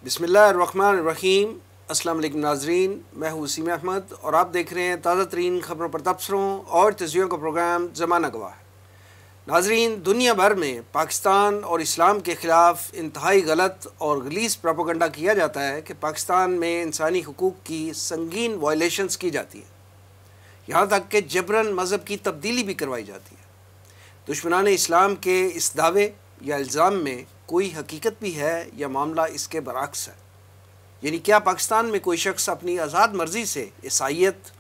बिस्मिल्लाहिर्रहमानिर्रहीम। अस्सलाम वालेकुम नाज़रीन, मैं हूँ वसीम अहमद और आप देख रहे हैं ताज़ा तरीन ख़बरों पर तबसरों और तज़कियों का प्रोग्राम ज़माना गवाह है। नाज़रीन, दुनिया भर में पाकिस्तान और इस्लाम के ख़िलाफ़ इंतहाई गलत और गलीज़ प्रोपेगेंडा किया जाता है कि पाकिस्तान में इंसानी हुकूक़ की संगीन वायलेशंस की जाती है, यहाँ तक कि जबरन मज़हब की तब्दीली भी करवाई जाती है। दुश्मनान इस्लाम के इस दावे या इल्ज़ाम में कोई हकीकत भी है या मामला इसके बरअक्स है? यानी क्या पाकिस्तान में कोई शख्स अपनी आज़ाद मर्ज़ी से ईसाईयत,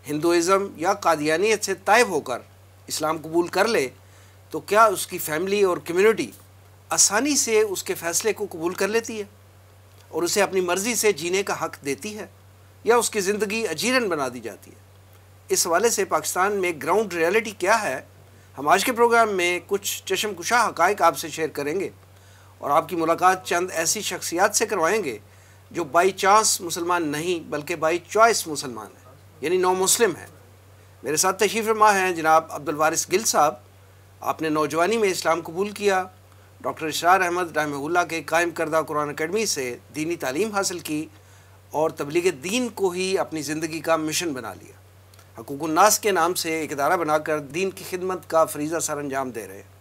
हिंदुइज़म या कादियानियत से ताइब होकर इस्लाम कबूल कर ले तो क्या उसकी फ़ैमिली और कम्युनिटी आसानी से उसके फ़ैसले को कबूल कर लेती है और उसे अपनी मर्ज़ी से जीने का हक़ देती है, या उसकी ज़िंदगी अजीरन बना दी जाती है? इस हवाले से पाकिस्तान में ग्राउंड रियलिटी क्या है, हम आज के प्रोग्राम में कुछ चशमकुशा हक़ाइक़ आपसे शेयर करेंगे और आपकी मुलाकात चंद ऐसी शख्सियात से करवाएंगे जो बाई चांस मुसलमान नहीं बल्कि बाई चॉइस मुसलमान हैं, यानी नौ मुस्लिम हैं। मेरे साथ तशरीफ़ फरमा हैं जनाब अब्दुल वारिस गिल साहब। आपने नौजवानी में इस्लाम कबूल किया, डॉक्टर इसरार अहमद रहमहुल्लाह के कायम करदा कुरान अकेडमी से दीनी तालीम हासिल की और तबलीग दीन को ही अपनी ज़िंदगी का मिशन बना लिया। हकूक़ुन नास के नाम से एक इदारा बनाकर दीन की खिदमत का फरीज़ा सर अंजाम दे रहे हैं।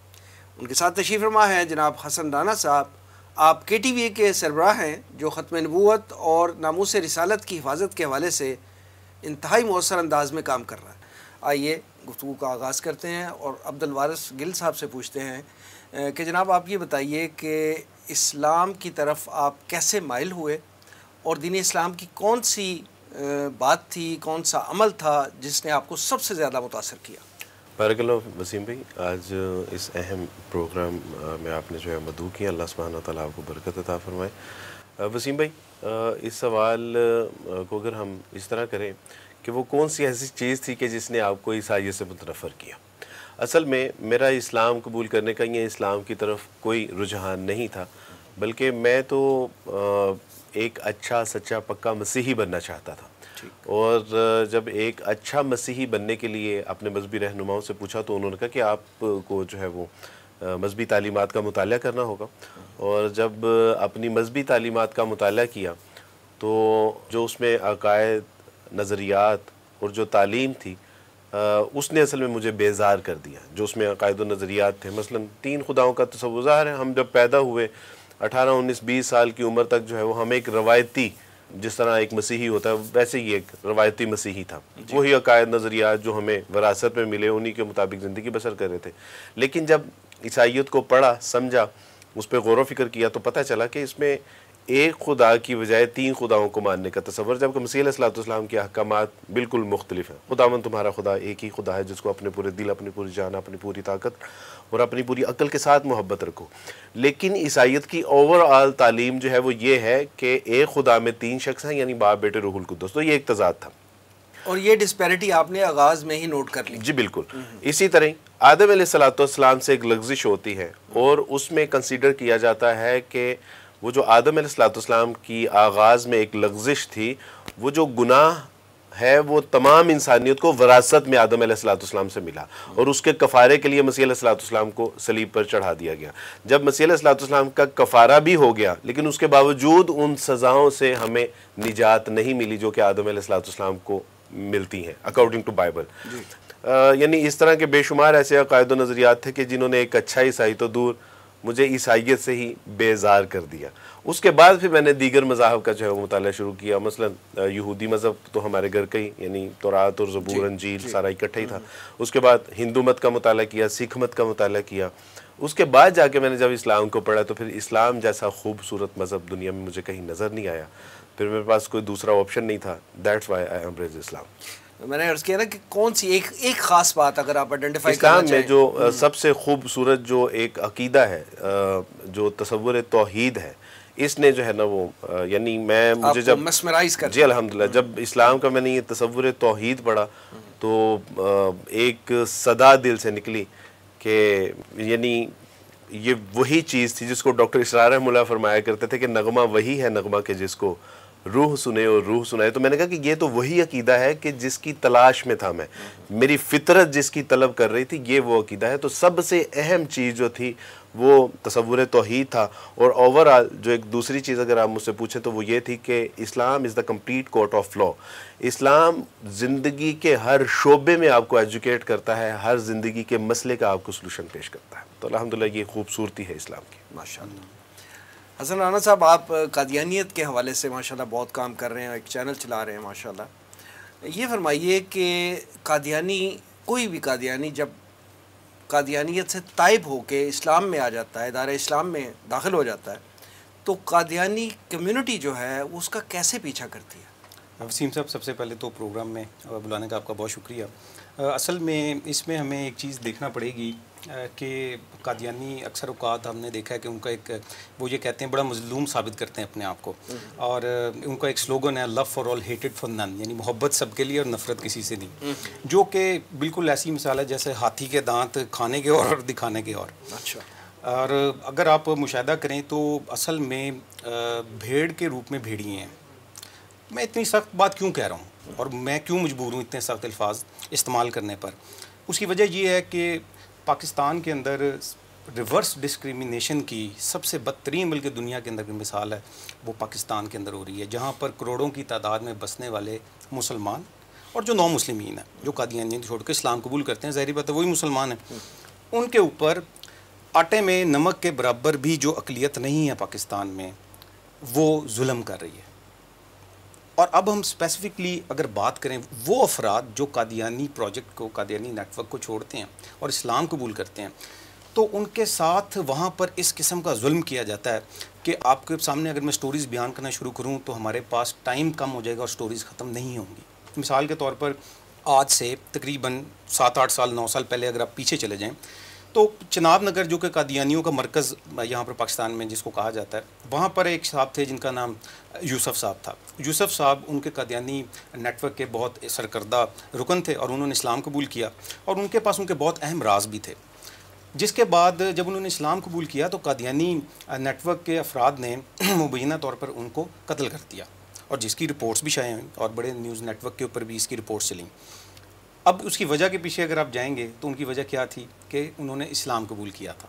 उनके साथ तशरीफ़ फरमा हैं जनाब हसन राना साहब। आप KTVA के सरबराह हैं जो ख़त्म नबूवत और नामूस रिसालत की हिफाजत के हवाले से इंतहाई मौसर अंदाज में काम कर रहा है। आइए गुफ्तगू का आगाज़ करते हैं और अब्दुल वारिस गिल साहब से पूछते हैं कि जनाब आप ये बताइए कि इस्लाम की तरफ आप कैसे माइल हुए और दीन इस्लाम की कौन सी बात थी, कौन सा अमल था जिसने आपको सबसे ज़्यादा मुतासर किया? बारकल्लाह वसीम भाई, आज इस अहम प्रोग्राम में आपने जो है मदऊ किया, अल्लाह सुब्हानहू व तआला आपको बरकत अता फरमाए। वसीम भाई, इस सवाल को अगर हम इस तरह करें कि वो कौन सी ऐसी चीज़ थी कि जिसने आपको ईसाईयत से मुतनफ़र किया? असल में मेरा इस्लाम कबूल करने का या इस्लाम की तरफ कोई रुझान नहीं था, बल्कि मैं तो एक अच्छा सच्चा पक्का मसीही बनना चाहता था। और जब एक अच्छा मसीही बनने के लिए अपने मजहबी रहनुमाओं से पूछा तो उन्होंने कहा कि आपको जो है वो मजहबी तालीमात का मुताला करना होगा। और जब अपनी मजहबी तालीमात का मुताला किया तो जो उसमें अकायद, नज़रियात और जो तालीम थी उसने असल में मुझे बेजार कर दिया। जो उसमें अकायद और नज़रियात थे, मसलन 3 खुदाओं का तसव्वुर, ज़ाहिर है हम जब पैदा हुए 18, 19, 20 साल की उम्र तक जो है वो हम एक रवायती, जिस तरह एक मसीही होता है वैसे ही एक रवायती मसीही था। वही अकायद नज़रियात जो हमें विरासत में मिले उन्हीं के मुताबिक ज़िंदगी बसर कर रहे थे। लेकिन जब ईसाईयत को पढ़ा, समझा, उस पर गौर व फिक्र किया तो पता चला कि इसमें एक खुदा की बजाय 3 खुदाओं को मानने का तसव्वुर, जबकि मसीह अलैहिस्सलाम के अहकामात बिल्कुल मुख्तलिफ हैं। खुदावन तुम्हारा खुदा एक ही खुदा है जिसको अपने पूरे दिल, अपनी पूरी जान, अपनी पूरी ताकत और अपनी पूरी अक्ल के साथ मोहब्बत रखो। लेकिन ईसाईयत की ओवरऑल तालीम जो है वो ये है कि एक खुदा में 3 शख्स हैं, यानी बाप, बेटे, रूहुल कुद्दुस। तो ये एक तज़ाद था और ये डिस्पैरिटी आपने आगाज़ में ही नोट कर ली? जी बिल्कुल। इसी तरह आदम अलैहिस्सलाम से एक लग़ज़िश होती है और उसमें कंसीडर किया जाता है कि वो जो आदम अलैहिस्सलाम की आगाज़ में एक लग़ज़िश थी, वो जो गुनाह है वो तमाम इंसानियत को विरासत में आदम अलैहिस्सलाम से मिला और उसके कफ़ारे के लिए मसीह अलैहिस्सलाम को सलीब पर चढ़ा दिया गया। जब मसीह अलैहिस्सलाम का कफ़ारा भी हो गया, लेकिन उसके बावजूद उन सज़ाओं से हमें निजात नहीं मिली जो कि आदम अलैहिस्सलाम को मिलती हैं अकॉर्डिंग टू बाइबल। यानी इस तरह के बेशुमार ऐसे अकायद व नज़रियात थे कि जिन्होंने एक अच्छा ईसाई तो दूर मुझे ईसाईयत से ही बेजार कर दिया। उसके बाद फिर मैंने दीगर मज़ाहब का जो है वो मुताला शुरू किया। मसलन यहूदी मज़हब तो हमारे घर का ही, यानी तौरात और ज़बूर, अंजील सारा इकट्ठा ही था। उसके बाद हिंदू मत का मुताला किया, सिख मत का मुताला किया। उसके बाद जाके मैंने जब इस्लाम को पढ़ा तो फिर इस्लाम जैसा खूबसूरत मज़हब दुनिया में मुझे कहीं नज़र नहीं आया। फिर मेरे पास कोई दूसरा ऑप्शन नहीं था। दैट्स वाई आई एम्ब्रेस इस्लाम। मैंने अर्ज़ किया ना कि कौन सी एक ख़ास बात अगर आप आइडेंटिफाई इस्लाम में जो सबसे खूबसूरत जो एक अकीदा है, जो तसव्वुर तौहीद है, इसने जो है ना वो यानी मुझे जब मस्मराइज कर जी अल्हम्दुलिल्लाह जब इस्लाम का मैंने ये तसव्वुर तौहीद पढ़ा तो एक सदा दिल से निकली कि यानी ये वही चीज़ थी जिसको डॉक्टर इसरार रहमतुल्लाह फरमाया करते थे कि नगमा वही है नगमा के जिसको रूह सुने और रूह सुनाए। तो मैंने कहा कि ये तो वही अकीदा है कि जिसकी तलाश में था मैं, मेरी फितरत जिसकी तलब कर रही थी, ये वो अकीदा है। तो सबसे अहम चीज़ जो थी वो तसव्वुर तौहीद था। और ओवरऑल जो एक दूसरी चीज़ अगर आप मुझसे पूछें तो वो ये थी कि Islam is the complete code of law. इस्लाम ज़िंदगी के हर शोबे में आपको एजुकेट करता है, हर ज़िंदगी के मसले का आपको सलूशन पेश करता है। तो अल्हम्दुलिल्लाह ये खूबसूरती है इस्लाम की। माशाअल्लाह। हसन राना साहब, आप कादियानियत के हवाले से माशाअल्लाह बहुत काम कर रहे हैं, एक चैनल चला रहे हैं माशाअल्लाह। ये फरमाइए कि कादियानी, कोई भी कादियानी जब कादियानियत से ताइब होके इस्लाम में आ जाता है, दायरा इस्लाम में दाखिल हो जाता है, तो कादियानी कम्युनिटी जो है उसका कैसे पीछा करती है? वसीम साहब, सबसे पहले तो प्रोग्राम में बुलाने का आपका बहुत शुक्रिया। असल में इसमें हमें एक चीज़ देखना पड़ेगी कि कादियानी अक्सर औक़ात हमने देखा है कि उनका एक, वो ये कहते हैं, बड़ा मज़लूम साबित करते हैं अपने आप को। और उनका एक स्लोगन है, लव फॉर ऑल हेटेड फॉर नन, यानी मोहब्बत सबके लिए और नफ़रत किसी से नहीं। जो कि बिल्कुल ऐसी मिसाल है जैसे हाथी के दांत खाने के और दिखाने के और। अच्छा। और अगर आप मुशाहिदा करें तो असल में भेड़ के रूप में भेड़िए हैं। मैं इतनी सख्त बात क्यों कह रहा हूँ और मैं क्यों मजबूर हूँ इतने सख्त अल्फाज इस्तेमाल करने पर? उसकी वजह ये है कि पाकिस्तान के अंदर रिवर्स डिस्क्रिमिनेशन की सबसे बदतरीन, बल्कि दुनिया के अंदर की मिसाल है, वो पाकिस्तान के अंदर हो रही है, जहाँ पर करोड़ों की तादाद में बसने वाले मुसलमान और जो नौ मुस्लिमीन हैं, जो कादियानी छोड़ के इस्लाम कबूल करते हैं, ज़ाहिर बात है वही मुसलमान हैं, उनके ऊपर आटे में नमक के बराबर भी जो अक़लियत नहीं है पाकिस्तान में, वो जुल्म कर रही है। और अब हम स्पेसिफ़िकली अगर बात करें, वो अफराद जो कादियानी प्रोजेक्ट को, कादियानी नेटवर्क को छोड़ते हैं और इस्लाम कबूल करते हैं, तो उनके साथ वहाँ पर इस किस्म का जुल्म किया जाता है कि आपके सामने अगर मैं स्टोरीज़ बयान करना शुरू करूँ तो हमारे पास टाइम कम हो जाएगा और स्टोरीज़ ख़त्म नहीं होंगी। मिसाल के तौर पर आज से तकरीबन 7-8 साल 9 साल पहले अगर आप पीछे चले जाएँ तो चिनाब नगर, जो कि कादियानियों का मरकज़ यहाँ पर पाकिस्तान में जिसको कहा जाता है, वहाँ पर एक साहब थे जिनका नाम यूसुफ साहब था। यूसुफ साहब उनके कादियानी नेटवर्क के बहुत सरकर्दा रुकन थे और उन्होंने इस्लाम कबूल किया और उनके पास उनके बहुत अहम राज भी थे। जिसके बाद जब उन्होंने इस्लाम कबूल किया तो कादियानी नेटवर्क के अफराद ने मुबैना तौर पर उनको कत्ल कर दिया और जिसकी रिपोर्ट्स भी शाये हुई और बड़े न्यूज़ नेटवर्क के ऊपर भी इसकी रिपोर्ट्स चली। अब उसकी वजह के पीछे अगर आप जाएंगे तो उनकी वजह क्या थी कि उन्होंने इस्लाम कबूल किया था,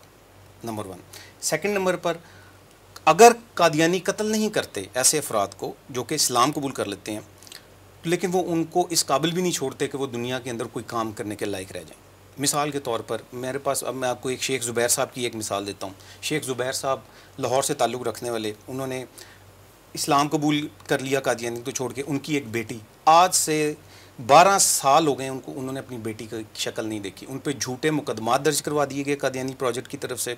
नंबर 1। सेकंड नंबर पर, अगर कादियानी कत्ल नहीं करते ऐसे अफराद को जो कि इस्लाम कबूल कर लेते हैं, लेकिन वो उनको इस काबिल भी नहीं छोड़ते कि वो दुनिया के अंदर कोई काम करने के लायक रह जाएं। मिसाल के तौर पर मेरे पास, अब मैं आपको एक शेख ज़ुबैर साहब की एक मिसाल देता हूँ। शेख ज़ुबैर साहब लाहौर से ताल्लुक़ रखने वाले, उन्होंने इस्लाम कबूल कर लिया कादियानी को छोड़ के। उनकी एक बेटी, आज से 12 साल हो गए उनको, उन्होंने अपनी बेटी की शक्ल नहीं देखी। उन पर झूठे मुकदमात दर्ज करवा दिए गए कादियानी प्रोजेक्ट की तरफ से,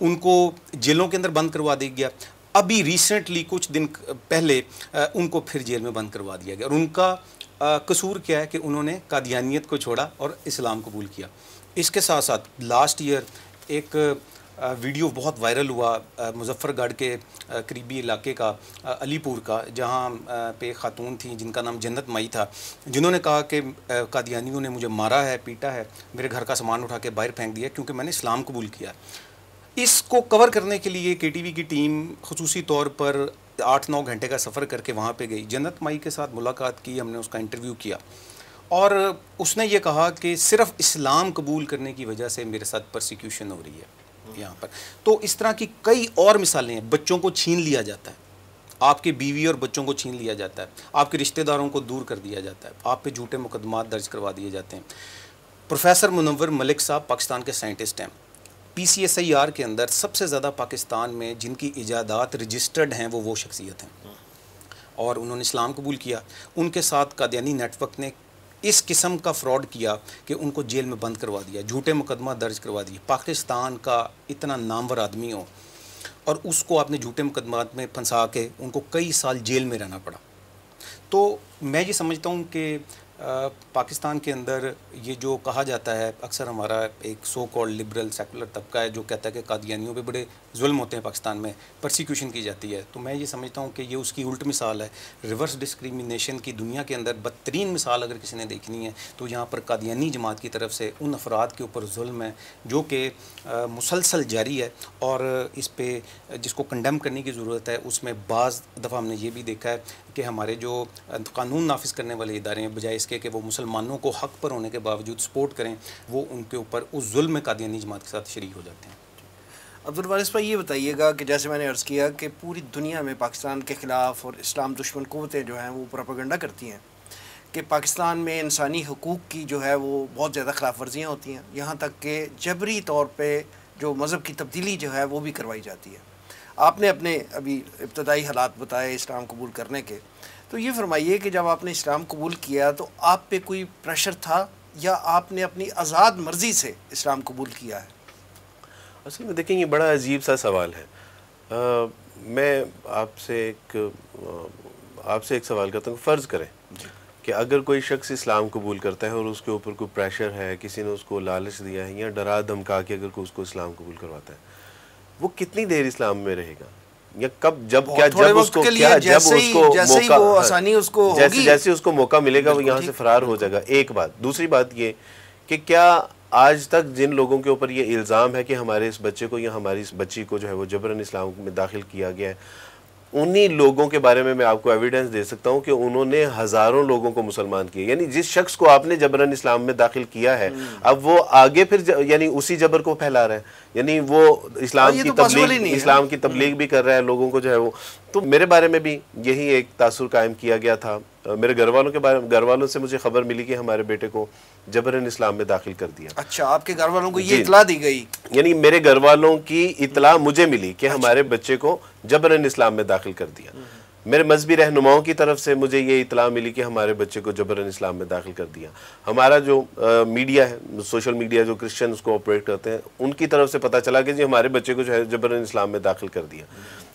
उनको जेलों के अंदर बंद करवा दिया गया। अभी रिसेंटली कुछ दिन पहले उनको फिर जेल में बंद करवा दिया गया। और उनका कसूर क्या है कि उन्होंने कादियानियत को छोड़ा और इस्लाम कबूल किया। इसके साथ साथ लास्ट ईयर एक वीडियो बहुत वायरल हुआ मुजफ्फरगढ़ के करीबी इलाके का, अलीपुर का, जहाँ पे एक खातून थी जिनका नाम जन्नत माई था, जिन्होंने कहा कि कादियानियों ने मुझे मारा है, पीटा है, मेरे घर का सामान उठा के बाहर फेंक दिया क्योंकि मैंने इस्लाम कबूल किया। इसको कवर करने के लिए KTV की टीम खुसूसी तौर पर 8-9 घंटे का सफ़र करके वहाँ पे गई। जन्नत माई के साथ मुलाकात की, हमने उसका इंटरव्यू किया और उसने ये कहा कि सिर्फ़ इस्लाम कबूल करने की वजह से मेरे साथ परसिक्यूशन हो रही है यहाँ पर। तो इस तरह की कई और मिसालें हैं। बच्चों को छीन लिया जाता है, आपके बीवी और बच्चों को छीन लिया जाता है, आपके रिश्तेदारों को दूर कर दिया जाता है, आप पे झूठे मुकदमात दर्ज करवा दिए जाते हैं। प्रोफेसर मुनव्वर मलिक साहब पाकिस्तान के साइंटिस्ट हैं। PCSIR के अंदर सबसे ज़्यादा पाकिस्तान में जिनकी इजादात रजिस्टर्ड हैं वो शख्सियत हैं और उन्होंने इस्लाम कबूल किया। उनके साथ कादियानी नेटवर्क ने इस किस्म का फ्रॉड किया कि उनको जेल में बंद करवा दिया, झूठे मुकदमा दर्ज करवा दिए। पाकिस्तान का इतना नामवर आदमी हो और उसको आपने झूठे मुकदमात में फंसा के उनको कई साल जेल में रहना पड़ा। तो मैं ये समझता हूँ कि पाकिस्तान के अंदर ये जो कहा जाता है, अक्सर हमारा एक सो कॉल्ड लिबरल सेकुलर तबका है जो कहता है कि कादियानियों पे बड़े जुल्म होते हैं, पाकिस्तान में परसिक्यूशन की जाती है। तो मैं ये समझता हूँ कि ये उसकी उल्ट मिसाल है। रिवर्स डिस्क्रिमिनेशन की दुनिया के अंदर बदतरीन मिसाल अगर किसी ने देखनी है तो यहाँ पर कादियानी जमात की तरफ से उन अफराद के ऊपर जुल्म है जो कि मुसलसल जारी है और इस पर जिसको कंडेम करने की ज़रूरत है। उसमें बाज़ दफ़ा हमने ये भी देखा है कि हमारे जो कानून नाफिज करने वाले इदारे हैं, बजाय इसके कि वो मुसलमानों को हक़ पर होने के बावजूद सपोर्ट करें, वो उनके ऊपर उस जुल्म में कादियानी जमात के साथ शरीक हो जाते हैं। अब्दुल वारिस भाई, ये बताइएगा कि जैसे मैंने अर्ज़ किया कि पूरी दुनिया में पाकिस्तान के ख़िलाफ़ और इस्लाम दुश्मन क़ुव्वतें जो हैं वो प्रोपेगेंडा करती हैं कि पाकिस्तान में इंसानी हकूक़ की जो है वो बहुत ज़्यादा ख़िलाफ़ वर्जियाँ होती हैं, यहाँ तक कि जबरी तौर पे जो मज़हब की तब्दीली जो है वो भी करवाई जाती है। आपने अपने अभी इब्तदाई हालात बताए इस्लाम कबूल करने के, तो ये फरमाइए कि जब आपने इस्लाम कबूल किया तो आप पे कोई प्रेशर था या आपने अपनी आज़ाद मर्ज़ी से इस्लाम कबूल किया है? असल में देखें, ये बड़ा अजीब सा सवाल है। मैं आपसे एक सवाल करता हूँ। फ़र्ज़ करें कि अगर कोई शख्स इस्लाम कबूल करता है और उसके ऊपर कोई प्रेशर है, किसी ने उसको लालच दिया है या डरा धमका के अगर कोई उसको इस्लाम कबूल करवाता है, वो कितनी देर इस्लाम में रहेगा या कब, जब क्या, जब उसको क्या, जब उसको मौका, जैसे उसको मौका मिलेगा वो यहाँ से फरार हो जाएगा। एक बात। दूसरी बात ये कि क्या आज तक जिन लोगों के ऊपर ये इल्ज़ाम है कि हमारे इस बच्चे को या हमारी इस बच्ची को जो है वो जबरन इस्लाम में दाखिल किया गया है, उन्हीं लोगों के बारे में मैं आपको एविडेंस दे सकता हूं कि उन्होंने हज़ारों लोगों को मुसलमान किए। यानी जिस शख्स को आपने जबरन इस्लाम में दाखिल किया है, अब वो आगे फिर यानी उसी जबर को फैला रहा है, यानी वो इस्लाम की तबलीग भी कर रहा है लोगों को जो है वो। तो मेरे बारे में भी यही एक तासुर कायम किया गया था। मेरे घर वालों से मुझे खबर मिली कि हमारे बेटे को जबरन इस्लाम में दाखिल कर दिया। अच्छा, आपके घर वालों को ये इत्ला दी गई? यानी मेरे घर वालों की इत्ला मुझे मिली कि हमारे बच्चे को जबरन इस्लाम में दाखिल कर दिया। मेरे मजहबी रहनुमाओं की तरफ से मुझे ये इत्ला मिली कि हमारे बच्चे को जबरन इस्लाम में दाखिल कर दिया। हमारा जो मीडिया है, सोशल मीडिया जो क्रिश्चियन को ऑपरेट करते हैं, उनकी तरफ से पता चला कि जी हमारे बच्चे को जो है जबरन इस्लाम में दाखिल कर दिया।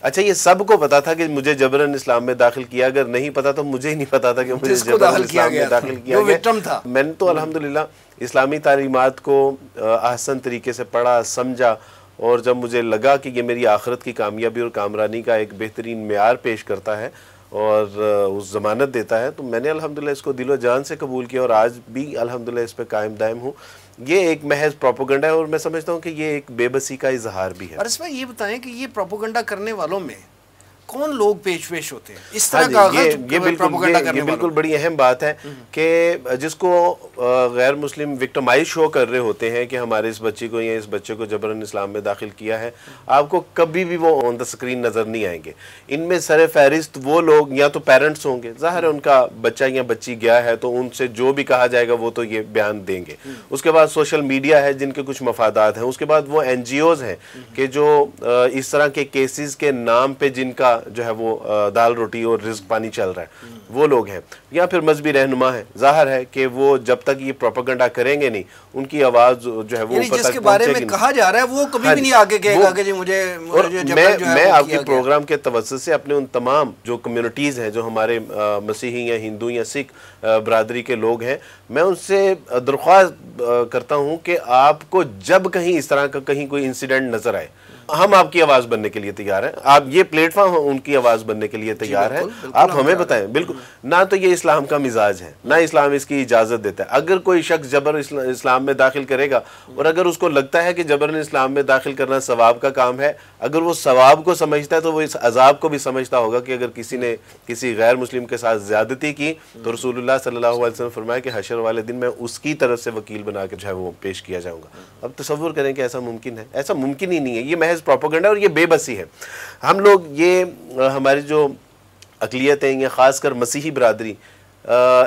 अच्छा, ये सबको पता था कि मुझे जबरन इस्लाम में दाखिल किया, अगर नहीं पता तो मुझे ही नहीं पता था कि मुझे जबरन इस्लाम में दाखिल किया गया। मैंने तो अल्हम्दुलिल्लाह इस्लामी तालीमात को आसान तरीके से पढ़ा, समझा, और जब मुझे लगा कि ये मेरी आखिरत की कामयाबी और कामरानी का एक बेहतरीन मेयार पेश करता है और उस ज़मानत देता है, तो मैंने अल्हम्दुलिल्लाह इसको दिलो जान से कबूल किया और आज भी अल्हम्दुलिल्लाह इस पर कायम दायम हूँ। ये एक महज प्रोपोगंडा है और मैं समझता हूँ कि ये एक बेबसी का इजहार भी है। और इसमें ये बताएं कि ये प्रोपोगंडा करने वालों में कौन लोग पेश होते हैं इस तरह का? ये बिल्कुल बड़ी अहम बात है कि जिसको गैर मुस्लिम विक्टिमाइज शो कर रहे होते हैं कि हमारे इस बच्ची को या इस बच्चे को जबरन इस्लाम में दाखिल किया है, आपको कभी भी वो ऑन द स्क्रीन नज़र नहीं आएंगे। इनमें सर फहरिस्त वो लोग या तो पेरेंट्स होंगे, ज़ाहिर है उनका बच्चा या बच्ची गया है तो उनसे जो भी कहा जाएगा वो तो ये बयान देंगे। उसके बाद सोशल मीडिया है जिनके कुछ मफादात हैं। उसके बाद वो NGOs हैं कि जो इस तरह के केसेस के नाम पे जिनका जो है वो दाल रोटी और रिज्क पानी चल रहा है, वो लोग हैं। या फिर मजहबी रहनुमा है। जाहिर है कि वो जब तक ये प्रोपेगेंडा करेंगे नहीं, उनकी आवाज जो है वो जिसके बारे में कहा जा रहा है वो कभी भी नहीं आगे कहेगा कि जी मुझे मैं आपके प्रोग्राम के तवज्जुह से अपने उन तमाम जो कम्युनिटीज़ हैं, जो हमारे मसीही या हिंदू या सिख बरादरी के लोग हैं, मैं उनसे दरख्वास्त करता हूँ कि आपको जब कहीं इस तरह का कहीं कोई इंसिडेंट नजर आए, हम आपकी आवाज़ बनने के लिए तैयार हैं। आप ये प्लेटफॉर्म उनकी आवाज़ बनने के लिए तैयार है। आप हमें बताएं। बिल्कुल ना तो ये इस्लाम का मिजाज है, ना इस्लाम इसकी इजाज़त देता है। अगर कोई शख्स जबर इस्लाम में दाखिल करेगा और अगर उसको लगता है कि जबरन इस्लाम में दाखिल करना सवाब का काम है, अगर वो सवाब को समझता है तो वो इस अजाब को भी समझता होगा कि अगर किसी ने किसी गैर मुस्लिम के साथ ज़्यादती की तो रसूलुल्लाह सल्लल्लाहु अलैहि वसल्लम फरमाया कि हशर वाले दिन मैं उसकी तरफ से वकील बना के जो है वो पेश किया जाऊँगा। अब तसव्वुर करें कि ऐसा मुमकिन है? ऐसा मुमकिन ही नहीं है। ये प्रोपेगेंडा और ये बेबसी है। हम लोग ये हमारी जो अक़लियत है या ख़ासकर मसीही बरादरी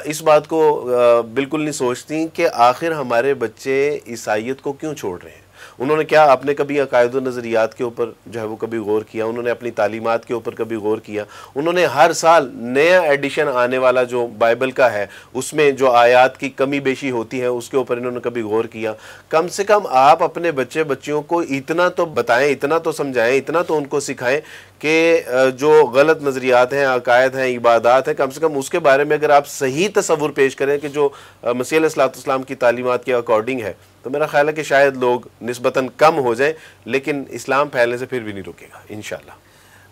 इस बात को बिल्कुल नहीं सोचती कि आखिर हमारे बच्चे ईसाईयत को क्यों छोड़ रहे हैं। उन्होंने क्या अपने कभी अकायद व नज़रियात के ऊपर जो है वो कभी गौर किया? उन्होंने अपनी तालीमात के ऊपर कभी गौर किया? उन्होंने हर साल नया एडिशन आने वाला जो बाइबल का है उसमें जो आयात की कमी बेशी होती है उसके ऊपर इन्होंने कभी गौर किया? कम से कम आप अपने बच्चियों को इतना तो बताएं, इतना तो समझाएं, इतना तो उनको सिखाएं कि जो गलत नज़रियात हैं, अकायद हैं, इबादत हैं, कम से कम उसके बारे में अगर आप सही तसव्वुर पेश करें कि जो मसीह अलैहिस्सलाम की तालीमात के अकॉर्डिंग है, तो मेरा ख्याल है कि शायद लोग निस्बतन कम हो जाएं, लेकिन इस्लाम फैलने से फिर भी नहीं रुकेगा इंशाअल्लाह।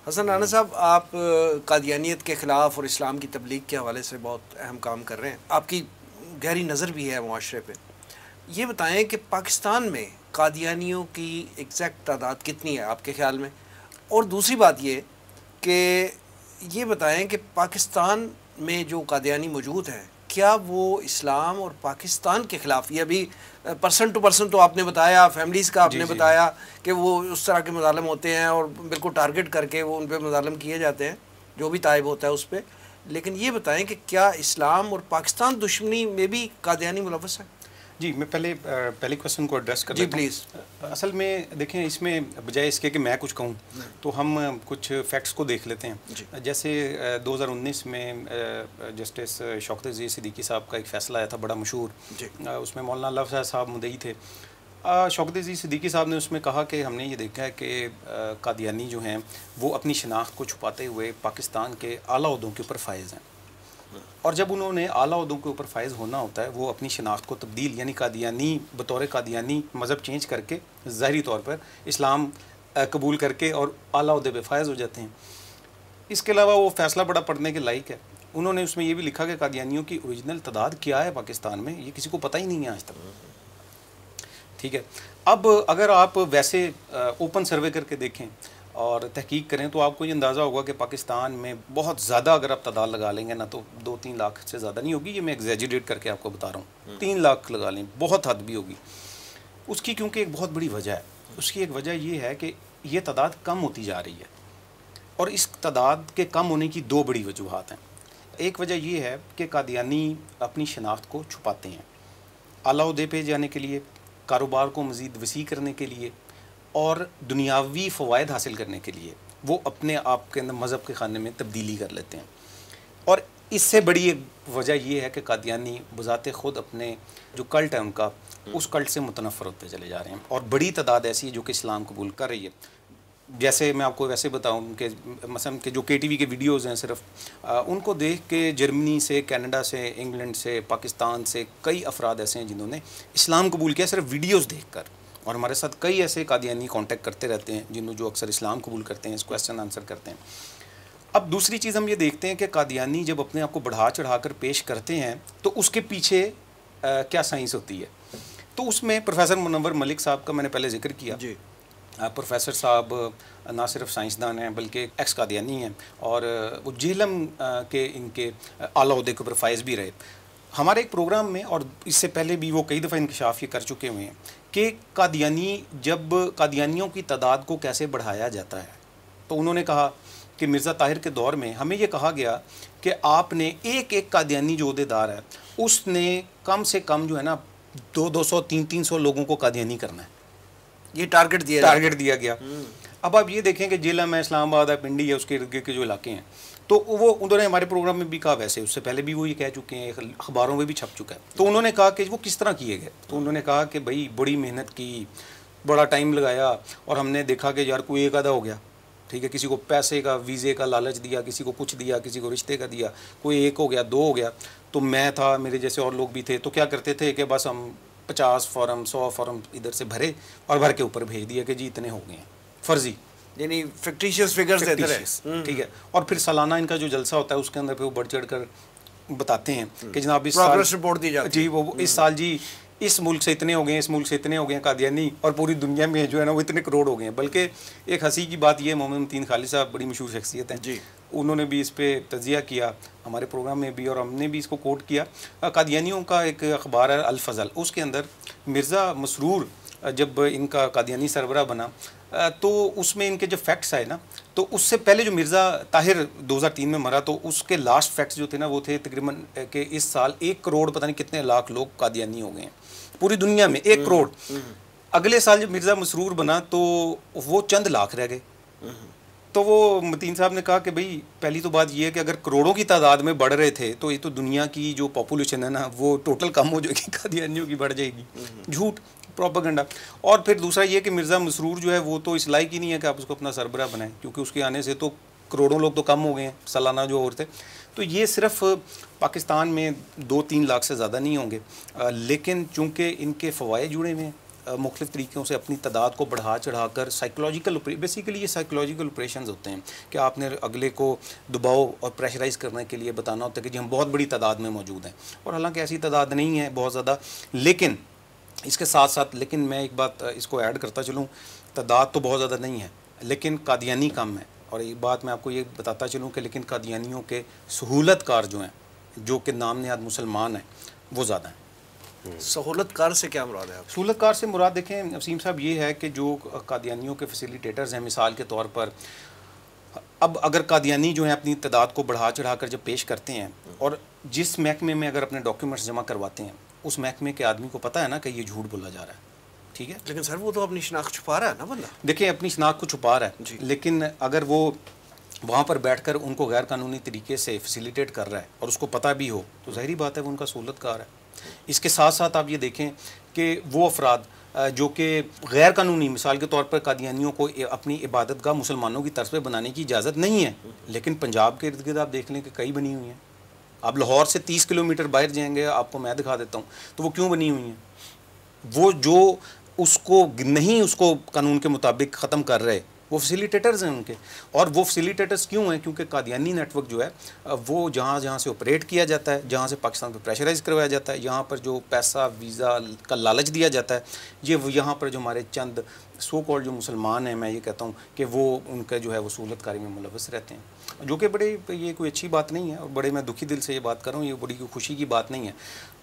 हसन राना साहब, आप कादियानियत के ख़िलाफ़ और इस्लाम की तबलीग के हवाले से बहुत अहम काम कर रहे हैं, आपकी गहरी नज़र भी है मुआशरे पे। ये बताएं कि पाकिस्तान में कादियानियों की एग्जैक्ट तादाद कितनी है आपके ख़्याल में? और दूसरी बात ये बताएं कि पाकिस्तान में जो कादियानी मौजूद हैं क्या वो इस्लाम और पाकिस्तान के ख़िलाफ़, ये अभी पर्सन टू पर्सन तो आपने बताया, फैमिलीज़ का आपने बताया कि वो उस तरह के मज़ालिम होते हैं और बिल्कुल टारगेट करके वो उन पर मज़ालिम किए जाते हैं, जो भी ताइब होता है उस पर, लेकिन ये बताएं कि क्या इस्लाम और पाकिस्तान दुश्मनी में भी कादियानी मुलव्वस है? जी, मैं पहले क्वेश्चन को एड्रेस कर जी लेता हूं। प्लीज़। असल में देखें, इसमें बजाय इसके कि मैं कुछ कहूं तो हम कुछ फैक्ट्स को देख लेते हैं। जैसे 2019 में जस्टिस शौकत अज़ीज़ सिद्दीकी साहब का एक फ़ैसला आया था बड़ा मशहूर, उसमें मौलाना अल्लाह साहब मुद्दई थे। शौकत अज़ीज़ सिद्दीकी साहब ने उसमें कहा कि हमने ये देखा है कि कादियानी जो हैं वो अपनी शनाख्त को छुपाते हुए पाकिस्तान के आला ओहदों के ऊपर फायज़ हैं, और जब उन्होंने आला ओहदों के ऊपर फायज़ होना होता है वो अपनी शनाख्त को तब्दील यानी कादियानी बतौर कादियानी मज़हब चेंज करके ज़ाहिरी तौर पर इस्लाम कबूल करके और आला ओहदे पे फायज़ हो जाते हैं। इसके अलावा वो फ़ैसला बड़ा पढ़ने के लायक है। उन्होंने उसमें ये भी लिखा कि कादियानियों की ओरिजिनल तादाद क्या है पाकिस्तान में, ये किसी को पता ही नहीं है आज तक। ठीक है, अब अगर आप वैसे ओपन सर्वे करके देखें और तहकीक करें तो आपको ये अंदाज़ा होगा कि पाकिस्तान में बहुत ज़्यादा अगर आप तादाद लगा लेंगे ना तो 2-3 लाख से ज़्यादा नहीं होगी। ये मैं एग्जैजरेट करके आपको बता रहा हूँ, 3 लाख लगा लें, बहुत हद भी होगी उसकी, क्योंकि एक बहुत बड़ी वजह है। उसकी एक वजह ये है कि ये तादाद कम होती जा रही है, और इस तादाद के कम होने की 2 बड़ी वजूहात हैं। एक वजह ये है कि कादियानी अपनी शनाख्त को छुपाते हैं आला ओहदे पे जाने के लिए, कारोबार को मज़ीद वसी करने के लिए और दुनियावी फ़वाइद हासिल करने के लिए वो अपने आप के अंदर मज़हब के खाने में तब्दीली कर लेते हैं। और इससे बड़ी एक वजह ये है कि कादियानी बज़ाते ख़ुद अपने जो कल्ट है उनका, उस कल्ट से मुतनफ़र होते चले जा रहे हैं, और बड़ी तादाद ऐसी है जो कि इस्लाम कबूल कर रही है। जैसे मैं आपको वैसे बताऊं कि मसलन के जो KTV के वीडियोज़ हैं सिर्फ उनको देख के जर्मनी से, कनाडा से, इंग्लैंड से, पाकिस्तान से कई अफराद ऐसे हैं जिन्होंने इस्लाम कबूल किया सिर्फ वीडियोज़ देख कर, और हमारे साथ कई ऐसे कादियानी कांटेक्ट करते रहते हैं जिन्होंने जो अक्सर इस्लाम कबूल करते हैं, इस क्वेश्चन आंसर करते हैं। अब दूसरी चीज़ हम ये देखते हैं कि कादियानी जब अपने आप को बढ़ा चढ़ा कर पेश करते हैं तो उसके पीछे क्या साइंस होती है। तो उसमें प्रोफेसर मुनव्वर मलिक साहब का मैंने पहले जिक्र किया जी। प्रोफेसर साहब ना सिर्फ साइंसदान हैं बल्कि एक्स कादियानी हैं, और वो जेहलम के इनके आला ओहदे के ऊपर फायज़ भी रहे। हमारे एक प्रोग्राम में, और इससे पहले भी वो कई दफ़ा इंकशाफ ये कर चुके हुए हैं कि कादियानी जब कादियानियों की तादाद को कैसे बढ़ाया जाता है, तो उन्होंने कहा कि मिर्ज़ा ताहिर के दौर में हमें ये कहा गया कि आपने एक एक कादियानी जो अहदेदार है उसने कम से कम जो है ना 200, 300 लोगों को कादियानी करना है। ये टारगेट दिया गया। अब आप ये देखें कि जेलम है, इस्लामाबाद है, पिंडी है, उसके इर्द गिर्द के जो इलाके हैं, तो वो उन्होंने हमारे प्रोग्राम में भी कहा, वैसे उससे पहले भी वो ये कह चुके हैं, अखबारों में भी छप चुका है। तो उन्होंने कहा कि वो किस तरह किए गए, तो उन्होंने कहा कि भाई बड़ी मेहनत की, बड़ा टाइम लगाया, और हमने देखा कि यार कोई एक आधा हो गया, ठीक है, किसी को पैसे का, वीज़े का लालच दिया, किसी को कुछ दिया, किसी को रिश्ते का दिया, कोई एक हो गया, 2 हो गया। तो मैं था, मेरे जैसे और लोग भी थे, तो क्या करते थे कि बस हम 50 फॉर्म 100 फॉर्म इधर से भरे और भर के ऊपर भेज दिया कि जी इतने हो गए हैं, फर्जी, यानी फिक्टिशियस फिगर्स देते रहे, ठीक है। और फिर सालाना इनका जो जलसा होता है उसके अंदर फिर वो बढ़ चढ़ कर बताते हैं कि जनाब इस साल रिपोर्ट दी जाती है जी, वो इस साल जी इस मुल्क से इतने हो गए, इस मुल्क से इतने हो गए कादियानी, और पूरी दुनिया में जो है ना वो इतने करोड़ हो गए हैं। बल्कि एक हंसी की बात ये, मोहम्मद मतीन खालिद साहब बड़ी मशहूर शख्सियत हैं जी, उन्होंने भी इस पर तजिया किया हमारे प्रोग्राम में भी, और हमने भी इसको कोट किया। कादियानियों का एक अखबार है अल फजल, उसके अंदर मिर्ज़ा मसरूर जब इनका कादियानी सरबरा बना तो उसमें इनके जो फैक्ट्स आए ना, तो उससे पहले जो मिर्ज़ा ताहिर 2003 में मरा, तो उसके लास्ट फैक्ट्स जो थे ना वो थे तकरीबन कि इस साल 1 करोड़ पता नहीं कितने लाख लोग कादियानी हो गए हैं पूरी दुनिया में, 1 करोड़। अगले साल जब मिर्ज़ा मसरूर बना तो वो चंद लाख रह गए। तो वो मतीन साहब ने कहा कि भाई पहली तो बात ये है कि अगर करोड़ों की तादाद में बढ़ रहे थे तो ये तो दुनिया की जो पॉपुलेशन है ना वो टोटल कम हो जाएगी, कादियानियों की बढ़ जाएगी। झूठ, प्रोपेगेंडा। और फिर दूसरा ये कि मिर्ज़ा मसरूर जो है वो तो इस लायक ही नहीं है कि आप उसको अपना सरबराह बनाएं, क्योंकि उसके आने से तो करोड़ों लोग तो कम हो गए हैं सालाना जो और थे। तो ये सिर्फ पाकिस्तान में 2-3 लाख से ज़्यादा नहीं होंगे, लेकिन चूँकि इनके फ़वाइद जुड़े हुए हैं मुख्तलिफ़ तरीक़ों से अपनी तादाद को बढ़ा चढ़ा कर, साइकोलॉजिकल बेसिकली ये साइकोलॉजिकल ऑपरेशंस होते हैं कि आपने अगले को दबाव और प्रेशराइज़ करने के लिए बताना होता है कि जी हम बहुत बड़ी तादाद में मौजूद हैं, और हालांकि ऐसी तादाद नहीं है बहुत ज़्यादा। लेकिन इसके साथ साथ लेकिन मैं एक बात इसको ऐड करता चलूँ, तादाद तो बहुत ज़्यादा नहीं है लेकिन कादियानी कम है। और एक बात मैं आपको ये बताता चलूँ कि लेकिन कादियानियों के सहूलतकार जो हैं जो कि नाम नहाद मुसलमान हैं वो ज़्यादा हैं। सहूलतकार से क्या मुराद है आप? सहूलतकार से मुराद देखें वसीम साहब ये है कि जो कादियानियों के फैसिलिटेटर्स हैं, मिसाल के तौर पर अब अगर कादियानी जो है अपनी तादाद को बढ़ा चढ़ा कर जब पेश करते हैं और जिस महकमे में अगर अपने डॉक्यूमेंट्स जमा करवाते हैं उस महकमे के आदमी को पता है ना कि ये झूठ बोला जा रहा है, ठीक है। लेकिन सर वो तो अपनी शनाख्त छुपा रहा है ना बंदा। देखिए अपनी शनाख्त को छुपा रहा है, लेकिन अगर वो वहाँ पर बैठकर उनको गैर कानूनी तरीके से फैसिलिटेट कर रहा है और उसको पता भी हो तो ज़ाहिरी बात है वो उनका सहूलतकार है। इसके साथ साथ आप ये देखें कि वो अफराद जो कि गैर कानूनी, मिसाल के तौर पर कादियानियों को अपनी इबादत गाह मुसलमानों की तर्ज पर बनाने की इजाज़त नहीं है, लेकिन पंजाब के इर्द गिर्द आप देख लें कि कई बनी हुई हैं। आप लाहौर से 30 किलोमीटर बाहर जाएंगे, आपको मैं दिखा देता हूँ, तो वो क्यों बनी हुई हैं? वो जो उसको नहीं उसको कानून के मुताबिक ख़त्म कर रहे वो फैसिलिटेटर्स हैं उनके। और वो फैसिलिटेटर्स क्यों हैं? क्योंकि कादियानी नेटवर्क जो है वो जहाँ जहाँ से ऑपरेट किया जाता है, जहाँ से पाकिस्तान को प्रेशराइज करवाया जाता है, यहाँ पर जो पैसा वीज़ा का लालच दिया जाता है, ये यहाँ पर जो हमारे चंद सो कॉल्ड जो मुसलमान हैं, मैं ये कहता हूँ कि वो उनका जो है वो सहूलतकारी में मुलव्वस रहते हैं, जो कि बड़े ये कोई अच्छी बात नहीं है और बड़े मैं दुखी दिल से ये बात कर रहा हूँ, ये बड़ी खुशी की बात नहीं है।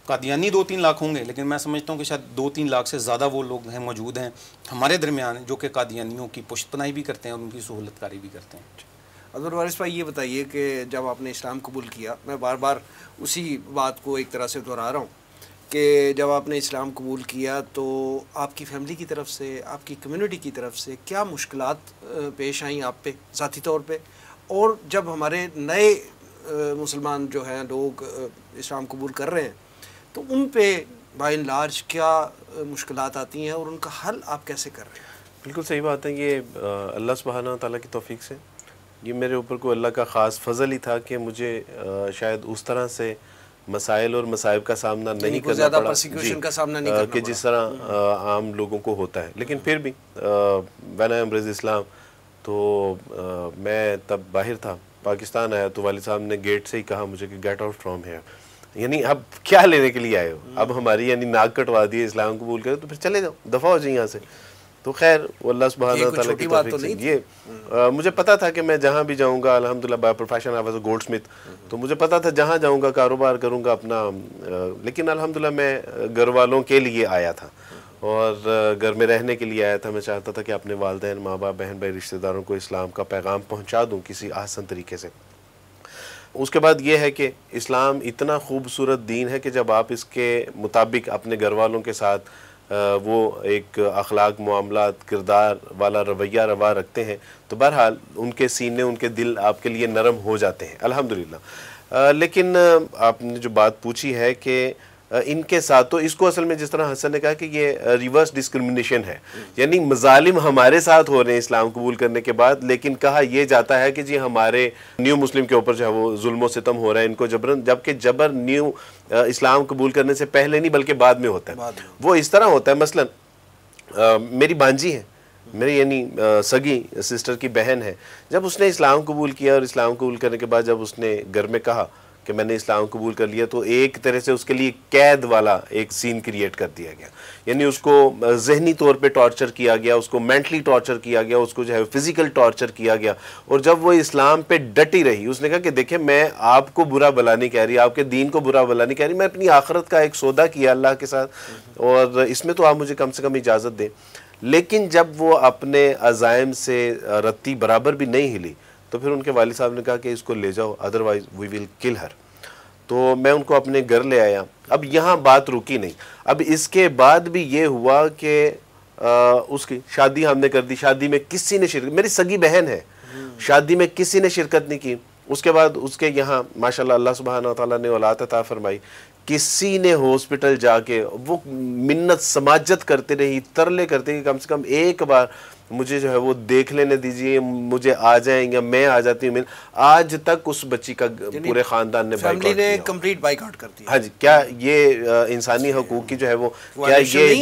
कादियानी 2-3 लाख होंगे, लेकिन मैं समझता हूँ कि शायद 2-3 लाख से ज़्यादा वो लोग हैं मौजूद हैं हमारे दरमियान जो कि कादियानियों की पुश्तपनाही भी करते हैं और उनकी सहूलतकारी भी करते हैं। अब्दुल वारिस भाई ये बताइए कि जब आपने इस्लाम कबूल किया, मैं बार बार उसी बात को एक तरह से दोहरा रहा हूँ कि जब आपने इस्लाम कबूल किया तो आपकी फ़ैमिली की तरफ से, आपकी कम्युनिटी की तरफ से क्या मुश्किलात पेश आई आप पे ज़ाती तौर पे, और जब हमारे नए मुसलमान जो हैं लोग इस्लाम कबूल कर रहे हैं तो उन पे बाय एंड लार्ज क्या मुश्किलात आती हैं और उनका हल आप कैसे कर रहे हैं? बिल्कुल सही बात है। ये अल्लाह सुब्हाना ताला की तौफीक से ये मेरे ऊपर को अल्लाह का ख़ास फजल ही था कि मुझे शायद उस तरह से मसाइल और मसाइब का सामना नहीं करना पड़ा का सामना नहीं करना कि जिस तरह आम लोगों को होता है। लेकिन फिर भी व्हेन आई एम्ब्रेस्ड इस्लाम तो मैं तब बाहर था, पाकिस्तान आया तो वालिद साहब ने गेट से ही कहा मुझे कि गेट आउट फ्रॉम हियर, यानी अब क्या लेने के लिए आए हो, अब हमारी यानी नाक कटवा दी, इस्लाम कबूल करो तो फिर चले जाओ, दफ़ा हो जाए यहाँ से। तो खैर अल्लाह सुब्हानहू व तआला की तौफीक से ये मुझे पता था कि मैं जहाँ भी जाऊँगा, अल्हम्दुलिल्लाह by profession I was a gold Smith, तो मुझे पता था जहाँ जाऊँगा कारोबार करूँगा अपना। लेकिन अल्हम्दुलिल्लाह मैं घर वालों के लिए आया था और घर में रहने के लिए आया था। मैं चाहता था कि अपने वालिदैन, माँ बाप, बहन भाई, रिश्तेदारों को इस्लाम का पैगाम पहुँचा दूँ किसी आसान तरीके से। उसके बाद ये है कि इस्लाम इतना खूबसूरत दीन है कि जब आप इसके मुताबिक अपने घर वालों के साथ वो एक अखलाक, मामलात, किरदार वाला रवैया रवा रखते हैं तो बहरहाल उनके सीने, उनके दिल आपके लिए नरम हो जाते हैं अल्हम्दुलिल्लाह। लेकिन आपने जो बात पूछी है कि इनके साथ, तो इसको असल में जिस तरह हसन ने कहा कि ये रिवर्स डिस्क्रिमिनेशन है, यानी मजालिम हमारे साथ हो रहे हैं इस्लाम कबूल करने के बाद, लेकिन कहा यह जाता है कि जी हमारे न्यू मुस्लिम के ऊपर जो है वो जुल्म सितम हो रहा है, इनको जबरन, जबकि जबर न्यू इस्लाम कबूल करने से पहले नहीं बल्कि बाद में होता है। वो इस तरह होता है, मसलन मेरी बांजी है, मेरी यानी सगी सिस्टर की बहन है, जब उसने इस्लाम कबूल किया और इस्लाम कबूल करने के बाद जब उसने घर में कहा कि मैंने इस्लाम कबूल कर लिया, तो एक तरह से उसके लिए कैद वाला एक सीन क्रिएट कर दिया गया, यानी उसको जहनी तौर पे टॉर्चर किया गया, उसको मेंटली टॉर्चर किया गया, उसको जो है फिजिकल टॉर्चर किया गया। और जब वो इस्लाम पे डटी रही, उसने कहा कि देखिए मैं आपको बुरा भला नहीं कह रही, आपके दीन को बुरा भला नहीं कह रही, मैं अपनी आखिरत का एक सौदा किया अल्लाह के साथ और इसमें तो आप मुझे कम से कम इजाज़त दें। लेकिन जब वो अपने अज़ाइम से रत्ती बराबर भी नहीं हिली तो फिर उनके वालिद साहब ने कहा कि इसको ले जाओ, अदरवाइज वी विल किल हर। तो मैं उनको अपने घर ले आया। अब यहाँ बात रुकी नहीं, अब इसके बाद भी ये हुआ कि उसकी शादी हमने कर दी, शादी में किसी ने शिरकत, मेरी सगी बहन है, शादी में किसी ने शिरकत नहीं की। उसके बाद उसके यहाँ माशाल्लाह अल्लाह सुब्हानहू व तआला ने औलाद अता फरमाई, किसी ने हॉस्पिटल जाके वो मिन्नत समाजत करते रही, तरले करते कि कम से कम एक बार मुझे जो है वो देख लेने दीजिए, मुझे आ जाएंगे, मैं आ जाती हूँ। आज तक उस बच्ची का पूरे खानदान ने कंप्लीट बाइकॉट कर दिया। हाँ जी, क्या ये इंसानी हकूक की जो है वो, क्या ये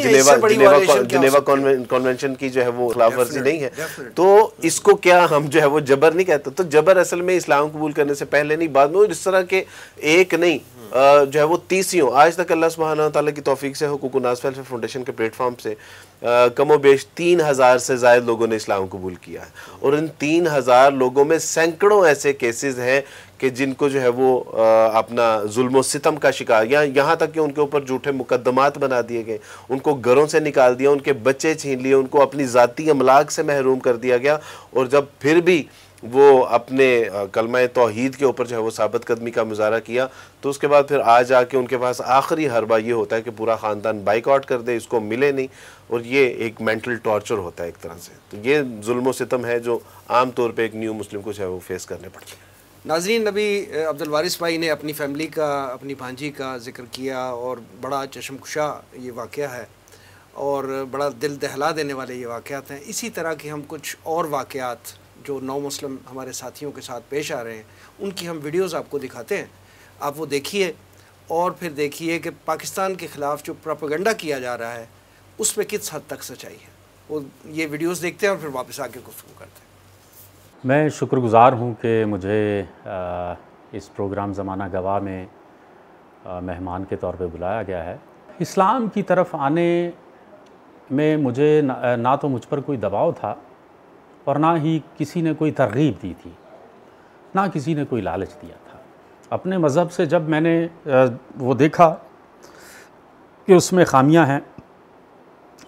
जिनेवा कॉन्वेंशन की जो है वो खिलाफ वर्जी नहीं है? तो इसको क्या हम जो है वो जबर नहीं कहते? तो जबर असल में इस्लाम कबूल करने से पहले नहीं, बाद में, इस तरह के एक नहीं जो है वो 30 आज तक अल्लाह सुब्हानहू व तआला की तौफीक से हुकूक नास वेलफेयर फाउंडेशन के प्लेटफॉर्म से कमोबेश 3000 से ज़्यादा लोगों ने इस्लाम कबूल किया है, और इन 3000 लोगों में सैकड़ों ऐसे केसेस हैं कि जिनको जो है वो अपना जुल्म सितम का शिकार, या यहाँ तक कि उनके ऊपर झूठे मुकदमात बना दिए गए, उनको घरों से निकाल दिया, उनके बच्चे छीन लिए, उनको अपनी ज़ाती अमलाक से महरूम कर दिया गया। और जब फिर भी वो अपने कलमा तौहीद के ऊपर जो है वो साबित कदमी का मुजाहरा किया, तो उसके बाद फिर आ जाके उनके पास आखिरी हरबा ये होता है कि पूरा ख़ानदान बाइकआउट कर दे, इसको मिले नहीं, और ये एक मेंटल टॉर्चर होता है एक तरह से। तो ये जुल्म सितम है जो आम तौर पे एक न्यू मुस्लिम को जो है वो फेस करने पड़ते हैं। नाज़रीन, अभी अब्दुल वारिस भाई ने अपनी फ़ैमिली का, अपनी भांजी का ज़िक्र किया, और बड़ा चशमकुशा ये वाक़या है और बड़ा दिल दहला देने वाले ये वाक़यात हैं। इसी तरह के हम कुछ और वाक़यात जो नौ मुस्लिम हमारे साथियों के साथ पेश आ रहे हैं, उनकी हम वीडियोज़ आपको दिखाते हैं, आप वो देखिए और फिर देखिए कि पाकिस्तान के ख़िलाफ़ जो प्रोपेगेंडा किया जा रहा है उसमें किस हद तक सच्चाई है। वो ये वीडियोज़ देखते हैं और फिर वापस आके गुफ्तगू करते हैं। मैं शुक्रगुज़ार हूँ कि मुझे इस प्रोग्राम ज़माना गवाह में मेहमान के तौर पे बुलाया गया है। इस्लाम की तरफ आने में मुझे ना तो मुझ पर कोई दबाव था और ना ही किसी ने कोई तरगीब दी थी, ना किसी ने कोई लालच दिया था। अपने मज़हब से जब मैंने वो देखा कि उसमें ख़ामियाँ हैं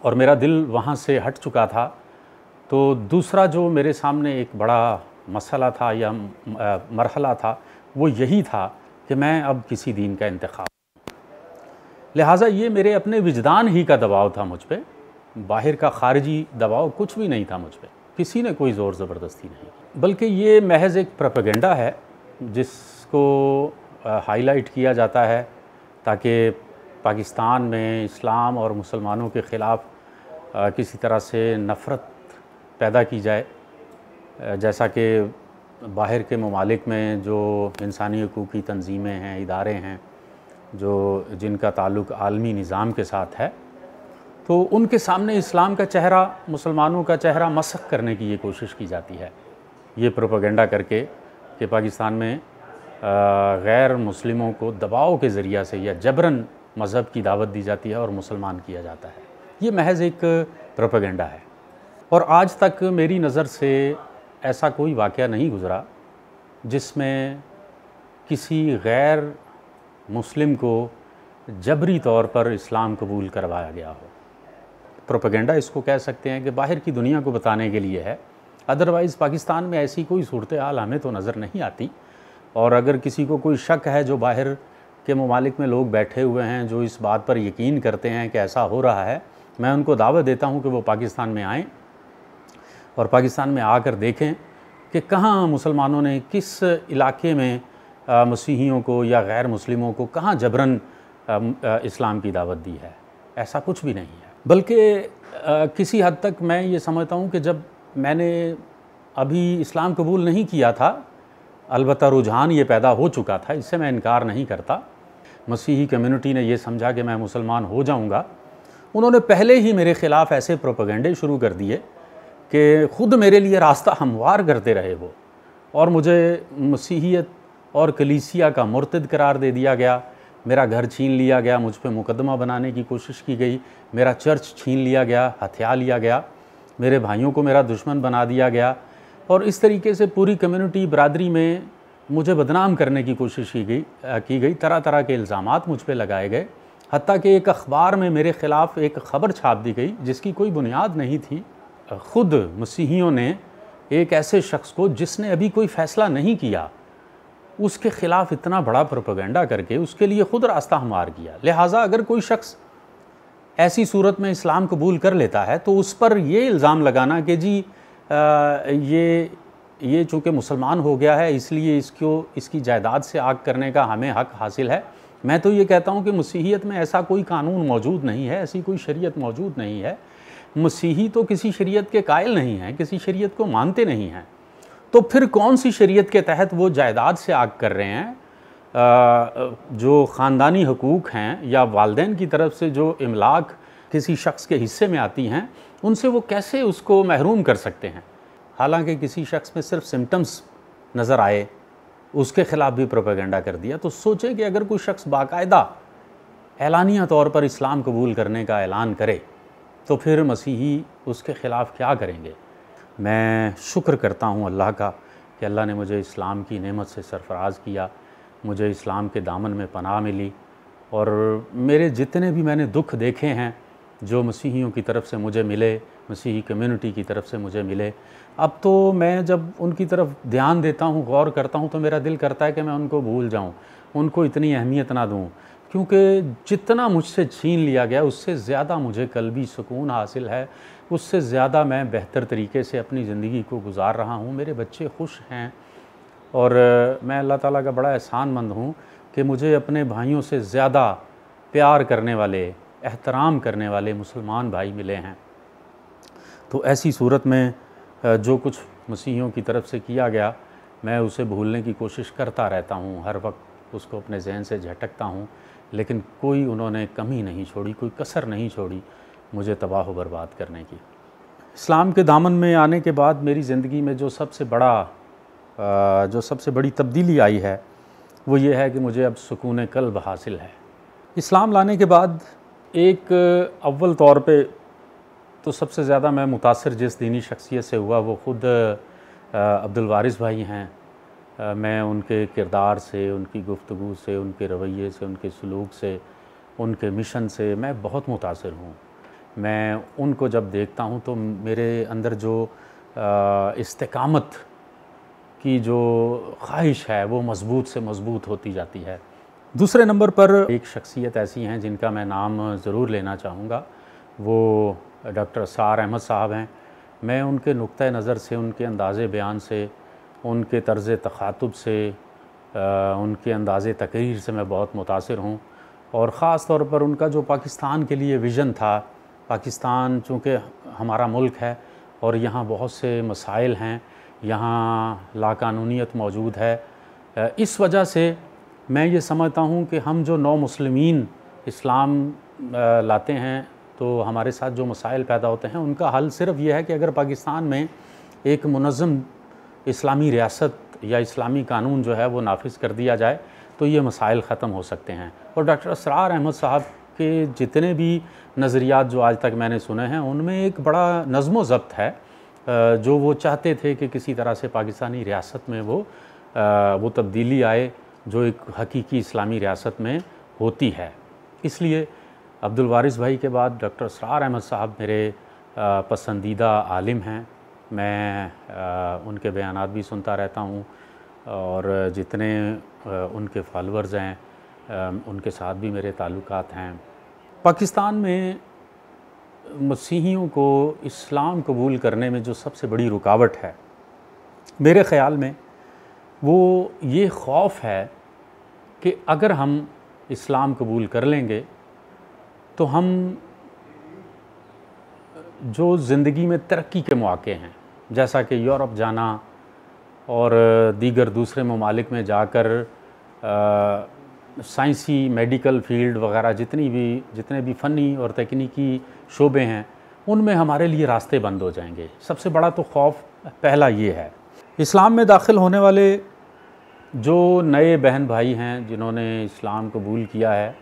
और मेरा दिल वहाँ से हट चुका था, तो दूसरा जो मेरे सामने एक बड़ा मसला था या मरहला था, वो यही था कि मैं अब किसी दीन का इंतखाब, लिहाजा ये मेरे अपने विजदान ही का दबाव था मुझ पे, बाहर का ख़ारिजी दबाव कुछ भी नहीं था मुझ पे, किसी ने कोई ज़ोर ज़बरदस्ती नहीं की, बल्कि ये महज एक प्रोपेगेंडा है जिसको हाईलाइट किया जाता है ताकि पाकिस्तान में इस्लाम और मुसलमानों के ख़िलाफ़ किसी तरह से नफ़रत पैदा की जाए। जैसा कि बाहर के ममालिक में जो इंसानी हकूक़ की तंजीमें हैं, इदारे हैं, जो जिनका ताल्लुक़ आलमी निज़ाम के साथ है, तो उनके सामने इस्लाम का चेहरा, मुसलमानों का चेहरा मसख़ करने की ये कोशिश की जाती है, ये प्रोपेगेंडा करके कि पाकिस्तान में गैर मुस्लिमों को दबाव के ज़रिया से या जबरन मज़हब की दावत दी जाती है और मुसलमान किया जाता है। ये महज एक प्रोपेगेंडा है और आज तक मेरी नज़र से ऐसा कोई वाक़या नहीं गुज़रा जिसमें किसी गैर मुस्लिम को जबरी तौर पर इस्लाम कबूल करवाया गया हो। प्रोपेगेंडा इसको कह सकते हैं कि बाहर की दुनिया को बताने के लिए है, अदरवाइज़ पाकिस्तान में ऐसी कोई सूरत हाल हमें तो नज़र नहीं आती। और अगर किसी को कोई शक है, जो बाहर के ममालिक में लोग बैठे हुए हैं जो इस बात पर यकीन करते हैं कि ऐसा हो रहा है, मैं उनको दावत देता हूं कि वो पाकिस्तान में आएँ और पाकिस्तान में आकर देखें कि कहाँ मुसलमानों ने किस इलाके में मसीहियों को या गैर मुस्लिमों को कहाँ जबरन इस्लाम की दावत दी है। ऐसा कुछ भी नहीं है, बल्कि किसी हद तक मैं ये समझता हूँ कि जब मैंने अभी इस्लाम कबूल नहीं किया था, अलबत्ता रुझान ये पैदा हो चुका था, इससे मैं इनकार नहीं करता। मसीही कम्युनिटी ने ये समझा कि मैं मुसलमान हो जाऊँगा, उन्होंने पहले ही मेरे ख़िलाफ़ ऐसे प्रोपेगेंडे शुरू कर दिए कि ख़ुद मेरे लिए रास्ता हमवार करते रहे वो, और मुझे मसीहियत और कलीसिया का मुर्तद करार दे दिया गया, मेरा घर छीन लिया गया, मुझ पे मुकदमा बनाने की कोशिश की गई, मेरा चर्च छीन लिया गया, हथिया लिया गया, मेरे भाइयों को मेरा दुश्मन बना दिया गया, और इस तरीके से पूरी कम्युनिटी बरादरी में मुझे बदनाम करने की कोशिश की गई। तरह तरह के इल्ज़ामात मुझ पे लगाए गए, हत्ता कि एक अखबार में मेरे ख़िलाफ़ एक ख़बर छाप दी गई जिसकी कोई बुनियाद नहीं थी। ख़ुद मसीहियों ने एक ऐसे शख्स को जिसने अभी कोई फ़ैसला नहीं किया, उसके ख़िलाफ़ इतना बड़ा प्रोपेगेंडा करके उसके लिए ख़ुद रास्ता हमवार किया। लिहाजा अगर कोई शख्स ऐसी सूरत में इस्लाम कबूल कर लेता है तो उस पर ये इल्ज़ाम लगाना कि जी ये चूँकि मुसलमान हो गया है इसलिए इसकी जायदाद से आग करने का हमें हक़ हासिल है। मैं तो ये कहता हूँ कि मसीहियत में ऐसा कोई कानून मौजूद नहीं है, ऐसी कोई शरीयत मौजूद नहीं है। मसीही तो किसी शरीयत के कायल नहीं हैं, किसी शरीयत को मानते नहीं हैं, तो फिर कौन सी शरीयत के तहत वो जायदाद से आग कर रहे हैं? जो ख़ानदानी हकूक़ हैं या वालिदैन की तरफ से जो इमलाक किसी शख्स के हिस्से में आती हैं, उनसे वो कैसे उसको महरूम कर सकते हैं? हालांकि किसी शख्स में सिर्फ सिम्टम्स नज़र आए, उसके ख़िलाफ़ भी प्रोपेगेंडा कर दिया। तो सोचें कि अगर कोई शख्स बाकायदा एलानिया तौर पर इस्लाम कबूल करने का ऐलान करे तो फिर मसीही उसके ख़िलाफ़ क्या करेंगे। मैं शुक्र करता हूँ अल्लाह का कि अल्लाह ने मुझे इस्लाम की नेमत से सरफराज़ किया, मुझे इस्लाम के दामन में पनाह मिली, और मेरे जितने भी मैंने दुख देखे हैं जो मसीहियों की तरफ से मुझे मिले, मसीही कम्युनिटी की तरफ से मुझे मिले, अब तो मैं जब उनकी तरफ ध्यान देता हूँ, गौर करता हूँ, तो मेरा दिल करता है कि मैं उनको भूल जाऊँ, उनको इतनी अहमियत ना दूँ, क्योंकि जितना मुझसे छीन लिया गया उससे ज़्यादा मुझे कल्बी सुकून हासिल है, उससे ज़्यादा मैं बेहतर तरीके से अपनी ज़िंदगी को गुजार रहा हूँ, मेरे बच्चे खुश हैं, और मैं अल्लाह ताला का बड़ा एहसानमंद हूँ कि मुझे अपने भाइयों से ज़्यादा प्यार करने वाले, एहतराम करने वाले मुसलमान भाई मिले हैं। तो ऐसी सूरत में जो कुछ मसीहियों की तरफ से किया गया, मैं उसे भूलने की कोशिश करता रहता हूँ, हर वक्त उसको अपने जहन से झटकता हूँ, लेकिन कोई उन्होंने कमी नहीं छोड़ी, कोई कसर नहीं छोड़ी मुझे तबाह व बर्बाद करने की। इस्लाम के दामन में आने के बाद मेरी ज़िंदगी में जो सबसे बड़ी तब्दीली आई है वो ये है कि मुझे अब सुकून क़ल्ब हासिल है। इस्लाम लाने के बाद एक अव्वल तौर पे तो सबसे ज़्यादा मैं मुतासिर जिस दीनी शख्सियत से हुआ वो ख़ुद अब्दुल वारिस भाई हैं। मैं उनके किरदार से, उनकी गुफ्तगू से, उनके रवैये से, उनके सलूक से, उनके मिशन से मैं बहुत मुतासिर हूँ। मैं उनको जब देखता हूँ तो मेरे अंदर जो इस्तिकामत की जो ख्वाहिश है वो मज़बूत से मज़बूत होती जाती है। दूसरे नंबर पर एक शख्सियत ऐसी हैं जिनका मैं नाम ज़रूर लेना चाहूँगा, वो डॉक्टर असरार अहमद साहब हैं। मैं उनके नुक्ता नज़र से, उनके अंदाज़े बयान से, उनके तर्ज़ तख़ातुब से, उनके अंदाज़े तकरीर से मैं बहुत मुतासिर हूँ, और ख़ास तौर पर उनका जो पाकिस्तान के लिए विज़न था, पाकिस्तान चूँकि हमारा मुल्क है और यहाँ बहुत से मसाइल हैं, यहाँ लाकानूनियत मौजूद है, इस वजह से मैं ये समझता हूँ कि हम जो नौ मुस्लिमीन इस्लाम लाते हैं तो हमारे साथ जो मसाइल पैदा होते हैं उनका हल सिर्फ़ ये है कि अगर पाकिस्तान में एक मुनज़्ज़म इस्लामी रियासत या इस्लामी कानून जो है वो नाफिज कर दिया जाए तो ये मसाइल ख़त्म हो सकते हैं। और डॉक्टर असरार अहमद साहब के जितने भी नज़रियात जो आज तक मैंने सुने हैं उनमें एक बड़ा नज़्म व ज़ब्त है, जो वो चाहते थे कि किसी तरह से पाकिस्तानी रियासत में वो तब्दीली आए जो एक हकीकी इस्लामी रियासत में होती है। इसलिए अब्दुल वारिस भाई के बाद डॉक्टर असरार अहमद साहब मेरे पसंदीदा आलिम हैं। मैं उनके बयानात भी सुनता रहता हूँ और जितने उनके फॉलोअर्स हैं उनके साथ भी मेरे ताल्लुकात हैं। पाकिस्तान में मसीहियों को इस्लाम कबूल करने में जो सबसे बड़ी रुकावट है मेरे ख़्याल में वो ये ख़ौफ है कि अगर हम इस्लाम कबूल कर लेंगे तो हम जो ज़िंदगी में तरक्की के मौक़े हैं, जैसा कि यूरोप जाना और दीगर दूसरे ममालिक में जाकर साइंसी मेडिकल फील्ड वगैरह जितने भी फ़नी और तकनीकी शोबे हैं उनमें हमारे लिए रास्ते बंद हो जाएंगे। सबसे बड़ा तो ख़ौफ पहला ये है। इस्लाम में दाखिल होने वाले जो नए बहन भाई हैं जिन्होंने इस्लाम कबूल किया है,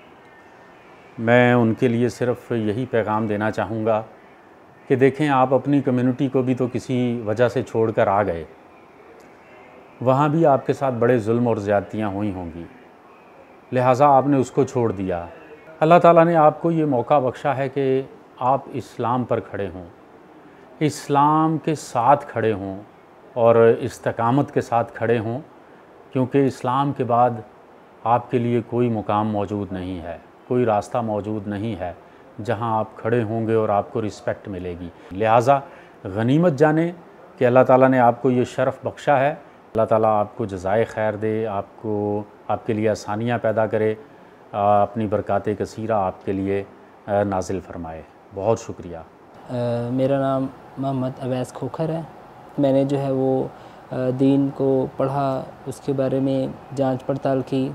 मैं उनके लिए सिर्फ़ यही पैगाम देना चाहूँगा कि देखें, आप अपनी कम्युनिटी को भी तो किसी वजह से छोड़कर आ गए, वहाँ भी आपके साथ बड़े जुल्म और ज़्यादतियाँ हुई होंगी, लिहाजा आपने उसको छोड़ दिया। अल्लाह ताला ने आपको ये मौका बख्शा है कि आप इस्लाम पर खड़े हों, इस्लाम के साथ खड़े हों और इस्तिकामत के साथ खड़े हों, क्योंकि इस्लाम के बाद आपके लिए कोई मुकाम मौजूद नहीं है, कोई रास्ता मौजूद नहीं है जहां आप खड़े होंगे और आपको रिस्पेक्ट मिलेगी। लिहाजा गनीमत जाने कि अल्लाह ताला ने आपको ये शर्फ़ बख्शा है। अल्लाह ताला आपको जज़ाए खैर दे, आपके लिए आसानियाँ पैदा करे, अपनी बरकात कसीरा आपके लिए नाजिल फरमाए। बहुत शुक्रिया। मेरा नाम मोहम्मद अवैस खोखर है। मैंने जो है वो दीन को पढ़ा, उसके बारे में जांच पड़ताल की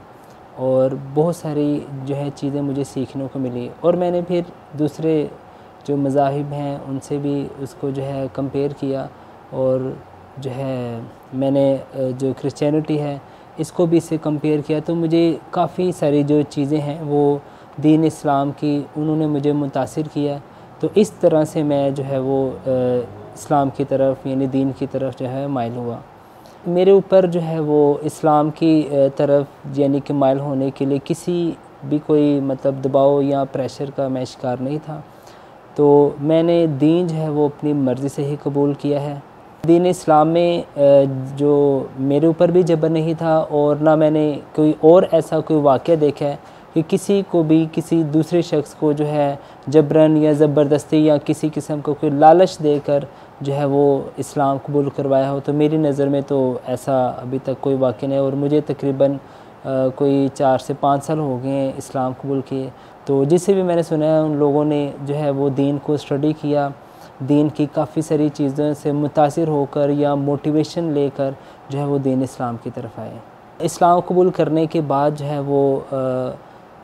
और बहुत सारी जो है चीज़ें मुझे सीखने को मिली, और मैंने फिर दूसरे जो मज़ाहिब हैं उनसे भी उसको जो है कंपेयर किया, और जो है मैंने जो क्रिश्चियनिटी है इसको भी इससे कंपेयर किया। तो मुझे काफ़ी सारी जो चीज़ें हैं वो दीन इस्लाम की उन्होंने मुझे मुतासिर किया। तो इस तरह से मैं जो है वो इस्लाम की तरफ यानी दीन की तरफ जो है माइल हुआ। मेरे ऊपर जो है वो इस्लाम की तरफ यानी कि माइल होने के लिए किसी भी कोई मतलब दबाव या प्रेशर का मैं शिकार नहीं था। तो मैंने दीन जो है वो अपनी मर्ज़ी से ही कबूल किया है। दीन इस्लाम में जो मेरे ऊपर भी जबर नहीं था और ना मैंने कोई और ऐसा कोई वाक़या देखा है कि किसी को भी किसी दूसरे शख्स को जो है जबरन या ज़बरदस्ती या किसी किस्म को कोई लालच देकर जो है वो इस्लाम कबूल करवाया हो। तो मेरी नज़र में तो ऐसा अभी तक कोई वाक़या नहीं। और मुझे तकरीबन कोई 4 से 5 साल हो गए हैं इस्लाम कबूल किए। तो जिससे भी मैंने सुना है उन लोगों ने जो है वो दीन को स्टडी किया, दीन की काफ़ी सारी चीज़ों से मुतासिर होकर या मोटिवेशन लेकर जो है वो दीन इस्लाम की तरफ आए। इस्लाम कबूल करने के बाद जो है वो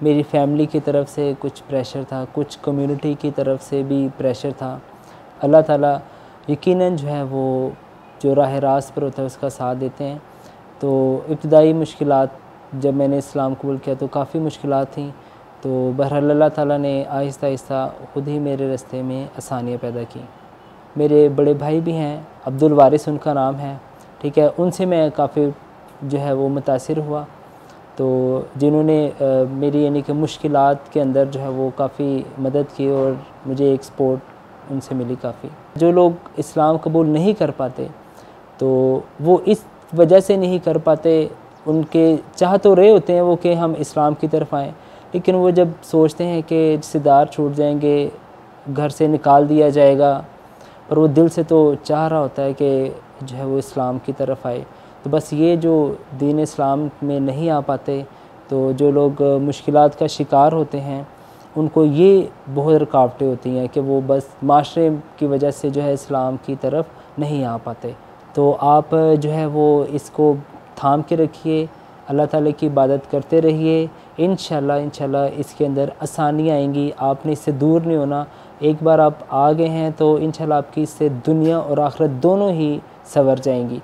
मेरी फैमिली की तरफ से कुछ प्रेशर था, कुछ कम्युनिटी की तरफ से भी प्रेशर था। अल्लाह ताला यकीनन जो है वो जो राह रास्त पर होता है उसका साथ देते हैं। तो इब्तिदाई मुश्किलात जब मैंने इस्लाम कबूल किया तो काफ़ी मुश्किलात थी। तो बहरहाल अल्लाह ताला ने आहिस्ता आहिस्ता ख़ुद ही मेरे रास्ते में आसानियाँ पैदा की। मेरे बड़े भाई भी हैं, अब्दुल वारिस उनका नाम है, ठीक है। उनसे मैं काफ़ी जो है वो मुतासिर हुआ। तो जिन्होंने मेरी यानी कि मुश्किलात के अंदर जो है वो काफ़ी मदद की और मुझे एक सपोर्ट उनसे मिली काफ़ी। जो लोग इस्लाम कबूल नहीं कर पाते तो वो इस वजह से नहीं कर पाते, उनके चाह तो रहे होते हैं वो कि हम इस्लाम की तरफ आएँ, लेकिन वो जब सोचते हैं कि रिश्तेदार छूट जाएंगे, घर से निकाल दिया जाएगा, पर वो दिल से तो चाह रहा होता है कि जो है वो इस्लाम की तरफ आए। तो बस ये जो दीन इस्लाम में नहीं आ पाते, तो जो लोग मुश्किलात का शिकार होते हैं उनको ये बहुत रुकावटें होती हैं कि वो बस माशरे की वजह से जो है इस्लाम की तरफ नहीं आ पाते। तो आप जो है वो इसको थाम के रखिए, अल्लाह ताला की इबादत करते रहिए। इंशाल्लाह इसके अंदर आसानियाँ आएंगी, आपने इससे दूर नहीं होना। एक बार आप आ गए हैं तो इंशाल्लाह आपकी इससे दुनिया और आखिरत दोनों ही संवर जाएंगी।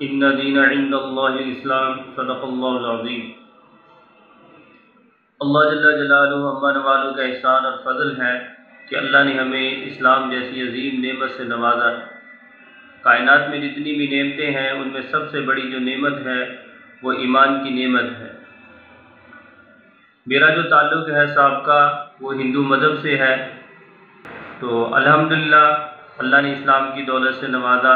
इन्ना दीना इंदल्लाहिल इस्लाम सदक़ल्लाहुल अज़ीम। अल्लाह जल्ला जलालुहु अम्मा नवालु का एहसान और फ़ज़ल है कि अल्लाह ने हमें इस्लाम जैसी अजीम नेमत से नवाजा। कायनात में जितनी भी नेमतें हैं उनमें सबसे बड़ी जो नेमत है वो ईमान की नेमत है। मेरा जो ताल्लुक़ है साबका वो हिंदू मज़हब से है। तो अल्हम्दुलिल्लाह अल्लाह ने इस्लाम की दौलत से नवाजा।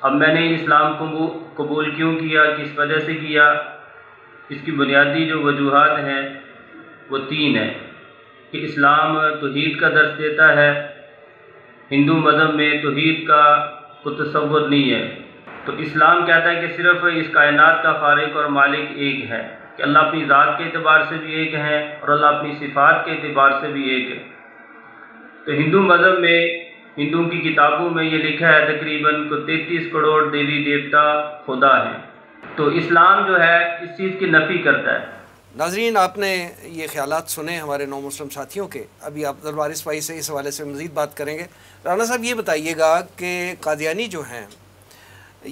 अब मैंने इस्लाम को कबूल क्यों किया, किस वजह से किया, इसकी बुनियादी जो वजूहात हैं वो 3 हैं कि इस्लाम तौहीद का दर्स देता है। हिंदू मज़हब में तौहीद का कोई तसव्वुर नहीं है। तो इस्लाम कहता है कि सिर्फ़ इस कायनात का खालिक और मालिक एक है, कि अल्लाह अपनी ज़ात के एतबार से भी एक है और अल्लाह अपनी सिफ़ात के एतबार से भी एक है। तो हिंदू मज़हब में, हिंदुओं की किताबों में ये लिखा है तकरीबन को 33 करोड़ देवी देवता खुदा हैं। तो इस्लाम जो है इस चीज़ की नफ़ी करता है। नाज़रीन, आपने ये ख़यालात सुने हमारे नौ मुस्लिम साथियों के। अभी आप अब्दुल वारिस भाई से इस हवाले से मज़ीद बात करेंगे। राना साहब, ये बताइएगा कि कादियानी जो हैं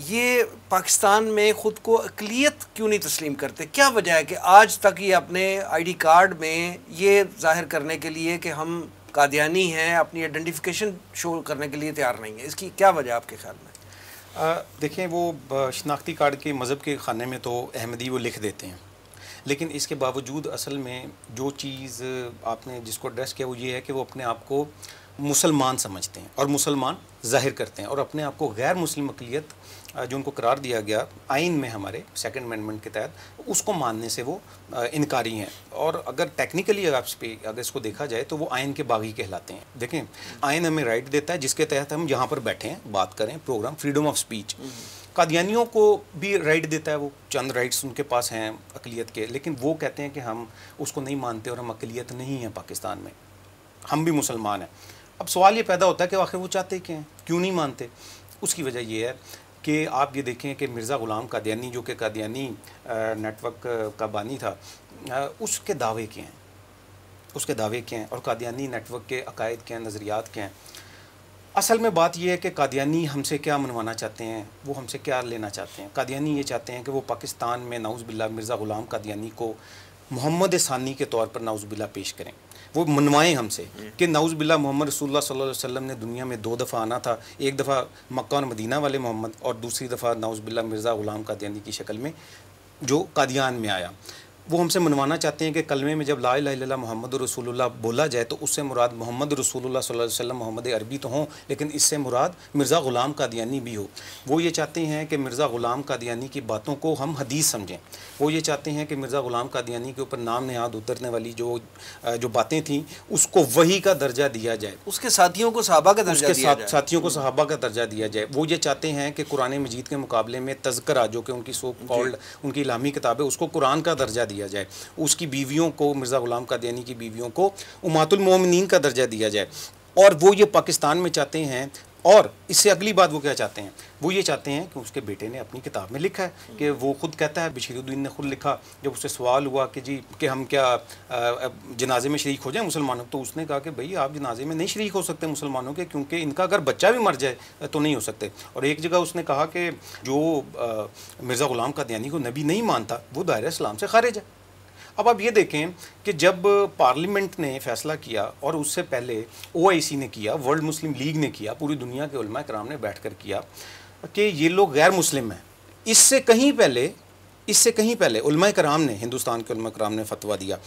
ये पाकिस्तान में ख़ुद को अक़लियत क्यों नहीं तस्लीम करते? क्या वजह है कि आज तक ये अपने ID कार्ड में ये ज़ाहिर करने के लिए कि हम कादियानी हैं, अपनी आइडेंटिफिकेशन शो करने के लिए तैयार नहीं है? इसकी क्या वजह आपके ख्याल में? देखें, वो शनाख्ती कार्ड के मज़हब के खाने में तो अहमदी वो लिख देते हैं, लेकिन इसके बावजूद असल में जो चीज़ आपने जिसको एड्रेस किया वो ये है कि वो अपने आप को मुसलमान समझते हैं और मुसलमान ज़ाहिर करते हैं, और अपने आप को गैर मुस्लिम अक़लियत जो उनको करार दिया गया आइन में हमारे 2nd अमेंडमेंट के तहत, उसको मानने से वो इनकारी हैं। और अगर टेक्निकली अगर इसको देखा जाए तो वो आइन के बागी कहलाते हैं। देखें, आइन हमें राइट देता है जिसके तहत हम यहाँ पर बैठे हैं, बात करें, प्रोग्राम, फ्रीडम ऑफ स्पीच। कादियानियों को भी राइट देता है, वो चंद राइट्स उनके पास हैं अक़लियत के, लेकिन वो कहते हैं कि हम उसको नहीं मानते और हम अक़लियत नहीं हैं पाकिस्तान में, हम भी मुसलमान हैं। अब सवाल ये पैदा होता है कि आखिर वो चाहते क्या हैं, क्यों नहीं मानते? उसकी वजह ये है कि आप ये देखें कि मिर्ज़ा ग़ुलाम कादियानी जो कि कादियानी नेटवर्क का बानी था, उसके दावे क्या हैं, उसके दावे क्या हैं, और कादियानी नेटवर्क के अकायद क्या हैं, नज़रियात क्या हैं। असल में बात यह है कि कादियानी हमसे क्या मनवाना चाहते हैं, वो हमसे क्या लेना चाहते हैं। कादियानी ये चाहते हैं कि वो पाकिस्तान में नाउज़ बिल्लाह मिर्ज़ा ग़ुलाम कादियानी को मोहम्मद सानी के तौर पर नाउज़ुबिल्लाह पेश करें, वो मनवाएं हमसे कि नाउज़ुबिल्लाह मोहम्मद रसूलुल्लाह सल्लल्लाहु अलैहि वसल्लम ने दुनिया में 2 दफ़ा आना था, एक दफ़ा मक्का और मदीना वाले मोहम्मद और दूसरी दफ़ा नाउज़ुबिल्लाह मिर्ज़ा ग़ुलाम कादियानी की शक्ल में जो कादियान में आया। वो हमसे मनवाना चाहते हैं कि कलमे में जब ला इलाहा इल्लल्लाह मोहम्मद रसूलुल्लाह बोला जाए तो उससे मुराद मोहम्मद रसूलुल्लाह सल्लल्लाहु अलैहि वसल्लम मोहम्मद अरबी तो हों, लेकिन इससे मुराद मिर्ज़ा ग़ुलाम कादियानी भी हो। वो ये चाहते हैं कि मिर्ज़ा ग़ुलाम कादियानी की बातों को हम हदीस समझें। वो ये चाहते हैं कि मिर्ज़ा ग़ुलाम कादियानी के ऊपर नाम नहाद उतरने वाली जो बातें थीं उसको वही का दर्जा दिया जाए, उसके साथियों को सहाबा का दर्जा दिया जाए, साथियों को सहाबा का दर्जा दिया जाए। वो ये चाहते हैं कि कुरान मजीद के मुकाबले में तज़किरा जो कि उनकी सो कॉल्ड उनकी इलामी किताब है उसको कुरान का दर्जा दिया जाए, उसकी बीवियों को मिर्ज़ा ग़ुलाम कादियानी की बीवियों को उम्मतुल मोमिनीन का दर्जा दिया जाए। और वो ये पाकिस्तान में चाहते हैं। और इससे अगली बात वो क्या चाहते हैं, वो ये चाहते हैं कि उसके बेटे ने अपनी किताब में लिखा है कि वो खुद कहता है, बशीरुद्दीन ने खुद लिखा, जब उससे सवाल हुआ कि जी कि हम क्या जनाजे में शरीक हो जाएं मुसलमानों, तो उसने कहा कि भाई आप जनाजे में नहीं शरीक हो सकते मुसलमानों के, क्योंकि इनका अगर बच्चा भी मर जाए तो नहीं हो सकते। और एक जगह उसने कहा कि जो मिर्ज़ा ग़ुलाम कादियानी को नबी नहीं मानता वो दायरा इस्लाम से खारिज है। अब आप ये देखें कि जब पार्लियामेंट ने फ़ैसला किया और उससे पहले OIC ने किया, वर्ल्ड मुस्लिम लीग ने किया, पूरी दुनिया के उलमा कराम ने बैठकर किया कि ये लोग गैर मुस्लिम हैं, इससे कहीं पहले उलमा कराम ने, हिंदुस्तान के उलमा कराम ने फतवा दिया।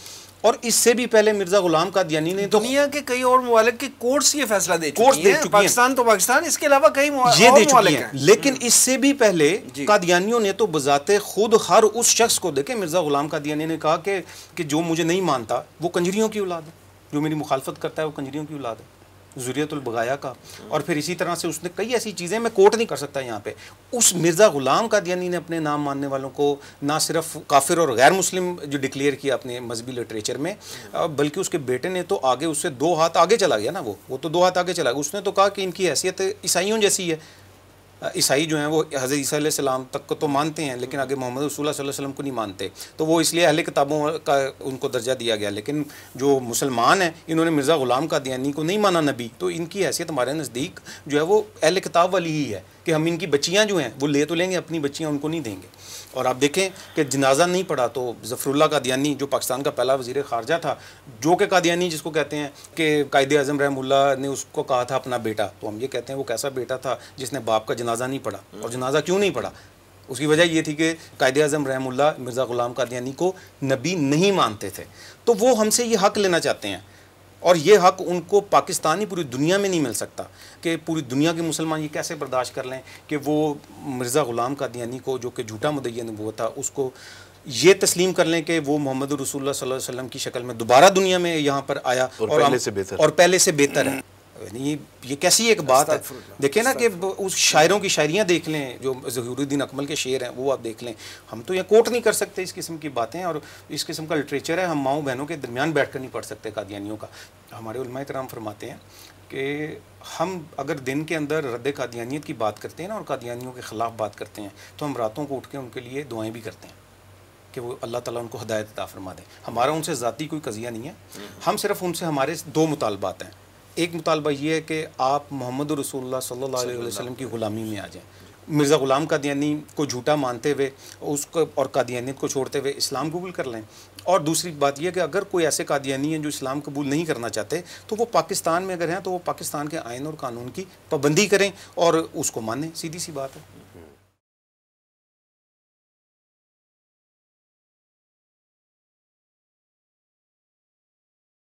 और इससे भी पहले मिर्ज़ा ग़ुलाम कादियानी ने दुनिया के कई और ममालिक के कोर्ट्स ये फैसला दे चुकी हैं। पाकिस्तान तो पाकिस्तान, इसके अलावा कई ये दे चुकी हैं। लेकिन इससे भी पहले कादियानियों ने तो बजाते खुद हर उस शख्स को देखे, मिर्ज़ा ग़ुलाम कादियानी ने कहा कि जो मुझे नहीं मानता वो कंजरियों की औलाद है, जो मेरी मुखालफत करता है वो कंजरियों की औलाद है, ज़ुर्रियतुल बगाया का। और फिर इसी तरह से उसने कई ऐसी चीज़ें, मैं कोट नहीं कर सकता यहाँ पे। उस मिर्ज़ा ग़ुलाम कादियानी ने अपने नाम मानने वालों को ना सिर्फ काफिर और गैर मुस्लिम जो डिक्लेयर किया अपने मजहबी लिटरेचर में, बल्कि उसके बेटे ने तो आगे उससे 2 हाथ आगे चला गया ना। वो तो 2 हाथ आगे चला गया। उसने तो कहा कि इनकी हैसियत ईसाइयों जैसी है। ईसाई जो हैं वो हज़रत ईसा अलैहिस्सलाम तक को तो मानते हैं, लेकिन आगे मोहम्मद रसूलुल्लाह सल्लल्लाहु अलैहि वसल्लम को नहीं मानते, तो वो इसलिए अहले किताबों का उनको दर्जा दिया गया। लेकिन जो मुसलमान हैं इन्होंने मिर्ज़ा ग़ुलाम कादियानी को नहीं माना नबी, तो इनकी हैसियत हमारे नज़दीक जो है वो अहले किताब वाली ही है कि हम इनकी बच्चियाँ जो हैं वो ले तो लेंगे, अपनी बच्चियाँ उनको नहीं देंगे। और आप देखें कि जनाजा नहीं पड़ा तो ज़फ़रुल्लाह कादियानी जो पाकिस्तान का पहला वज़ीर ख़ारजा था, जो कि कादियानी जिसको कहते हैं कि कायदे आज़म रहमुल्लाह ने उसको कहा था अपना बेटा, तो हम ये कहते हैं वो कैसा बेटा था जिसने बाप का जनाजा नहीं पढ़ा। और जनाजा क्यों नहीं पढ़ा, उसकी वजह ये थी कि कायदे आज़म रहमुल्लाह मिर्ज़ा ग़ुलाम कादियानी को नबी नहीं मानते थे। तो वो हमसे ये हक़ लेना चाहते हैं, और ये हक़ उनको पाकिस्तानी पूरी दुनिया में नहीं मिल सकता कि पूरी दुनिया के मुसलमान ये कैसे बर्दाश्त कर लें कि वो मिर्ज़ा ग़ुलाम कादियानी को, जो कि झूठा मुद्दई नबूवत था, उसको ये तस्लीम कर लें कि वो मोहम्मद रसूलुल्लाह सल्लल्लाहु अलैहि वसल्लम की शक्ल में दोबारा दुनिया में यहाँ पर आया और पहले से बेहतर है। ये कैसी एक बात है। देखें ना कि उस शायरों की शायरियाँ देख लें, जो ज़हीरुद्दीन अकमल के शेर हैं वो आप देख लें। हम तो यहाँ कोट नहीं कर सकते इस किस्म की बातें, और इस किस्म का लिटरेचर है, हम माओ बहनों के दरमियान बैठ कर नहीं पढ़ सकते कादियानियों का। हमारे उलमा कराम फरमाते हैं कि हम अगर दिन के अंदर रद्द कादियानियत की बात करते हैं ना और कादियानियों के ख़िलाफ़ बात करते हैं, तो हम रातों को उठ के उनके लिए दुआएँ भी करते हैं कि वो अल्लाह ताला उनको हिदायत अता फरमा दें। हमारा उनसे ज़ाती कोई कज़िया नहीं है, हम सिर्फ उनसे हमारे 2 मुतालबात हैं। एक मुतालबा ये है कि आप मोहम्मद रसूलुल्लाह सल्लल्लाहु अलैहि वसल्लम की ग़ुलामी में आ जाएं, मिर्ज़ा ग़ुलाम कादियानी को झूठा मानते हुए उसको और कादियानियत को छोड़ते हुए इस्लाम कबूल कर लें। और दूसरी बात यह कि अगर कोई ऐसे कादियानी हैं जो इस्लाम कबूल नहीं करना चाहते, तो वो पाकिस्तान में अगर हैं तो वो पाकिस्तान के आइन और कानून की पाबंदी करें और उसको मानें, सीधी सी बात है।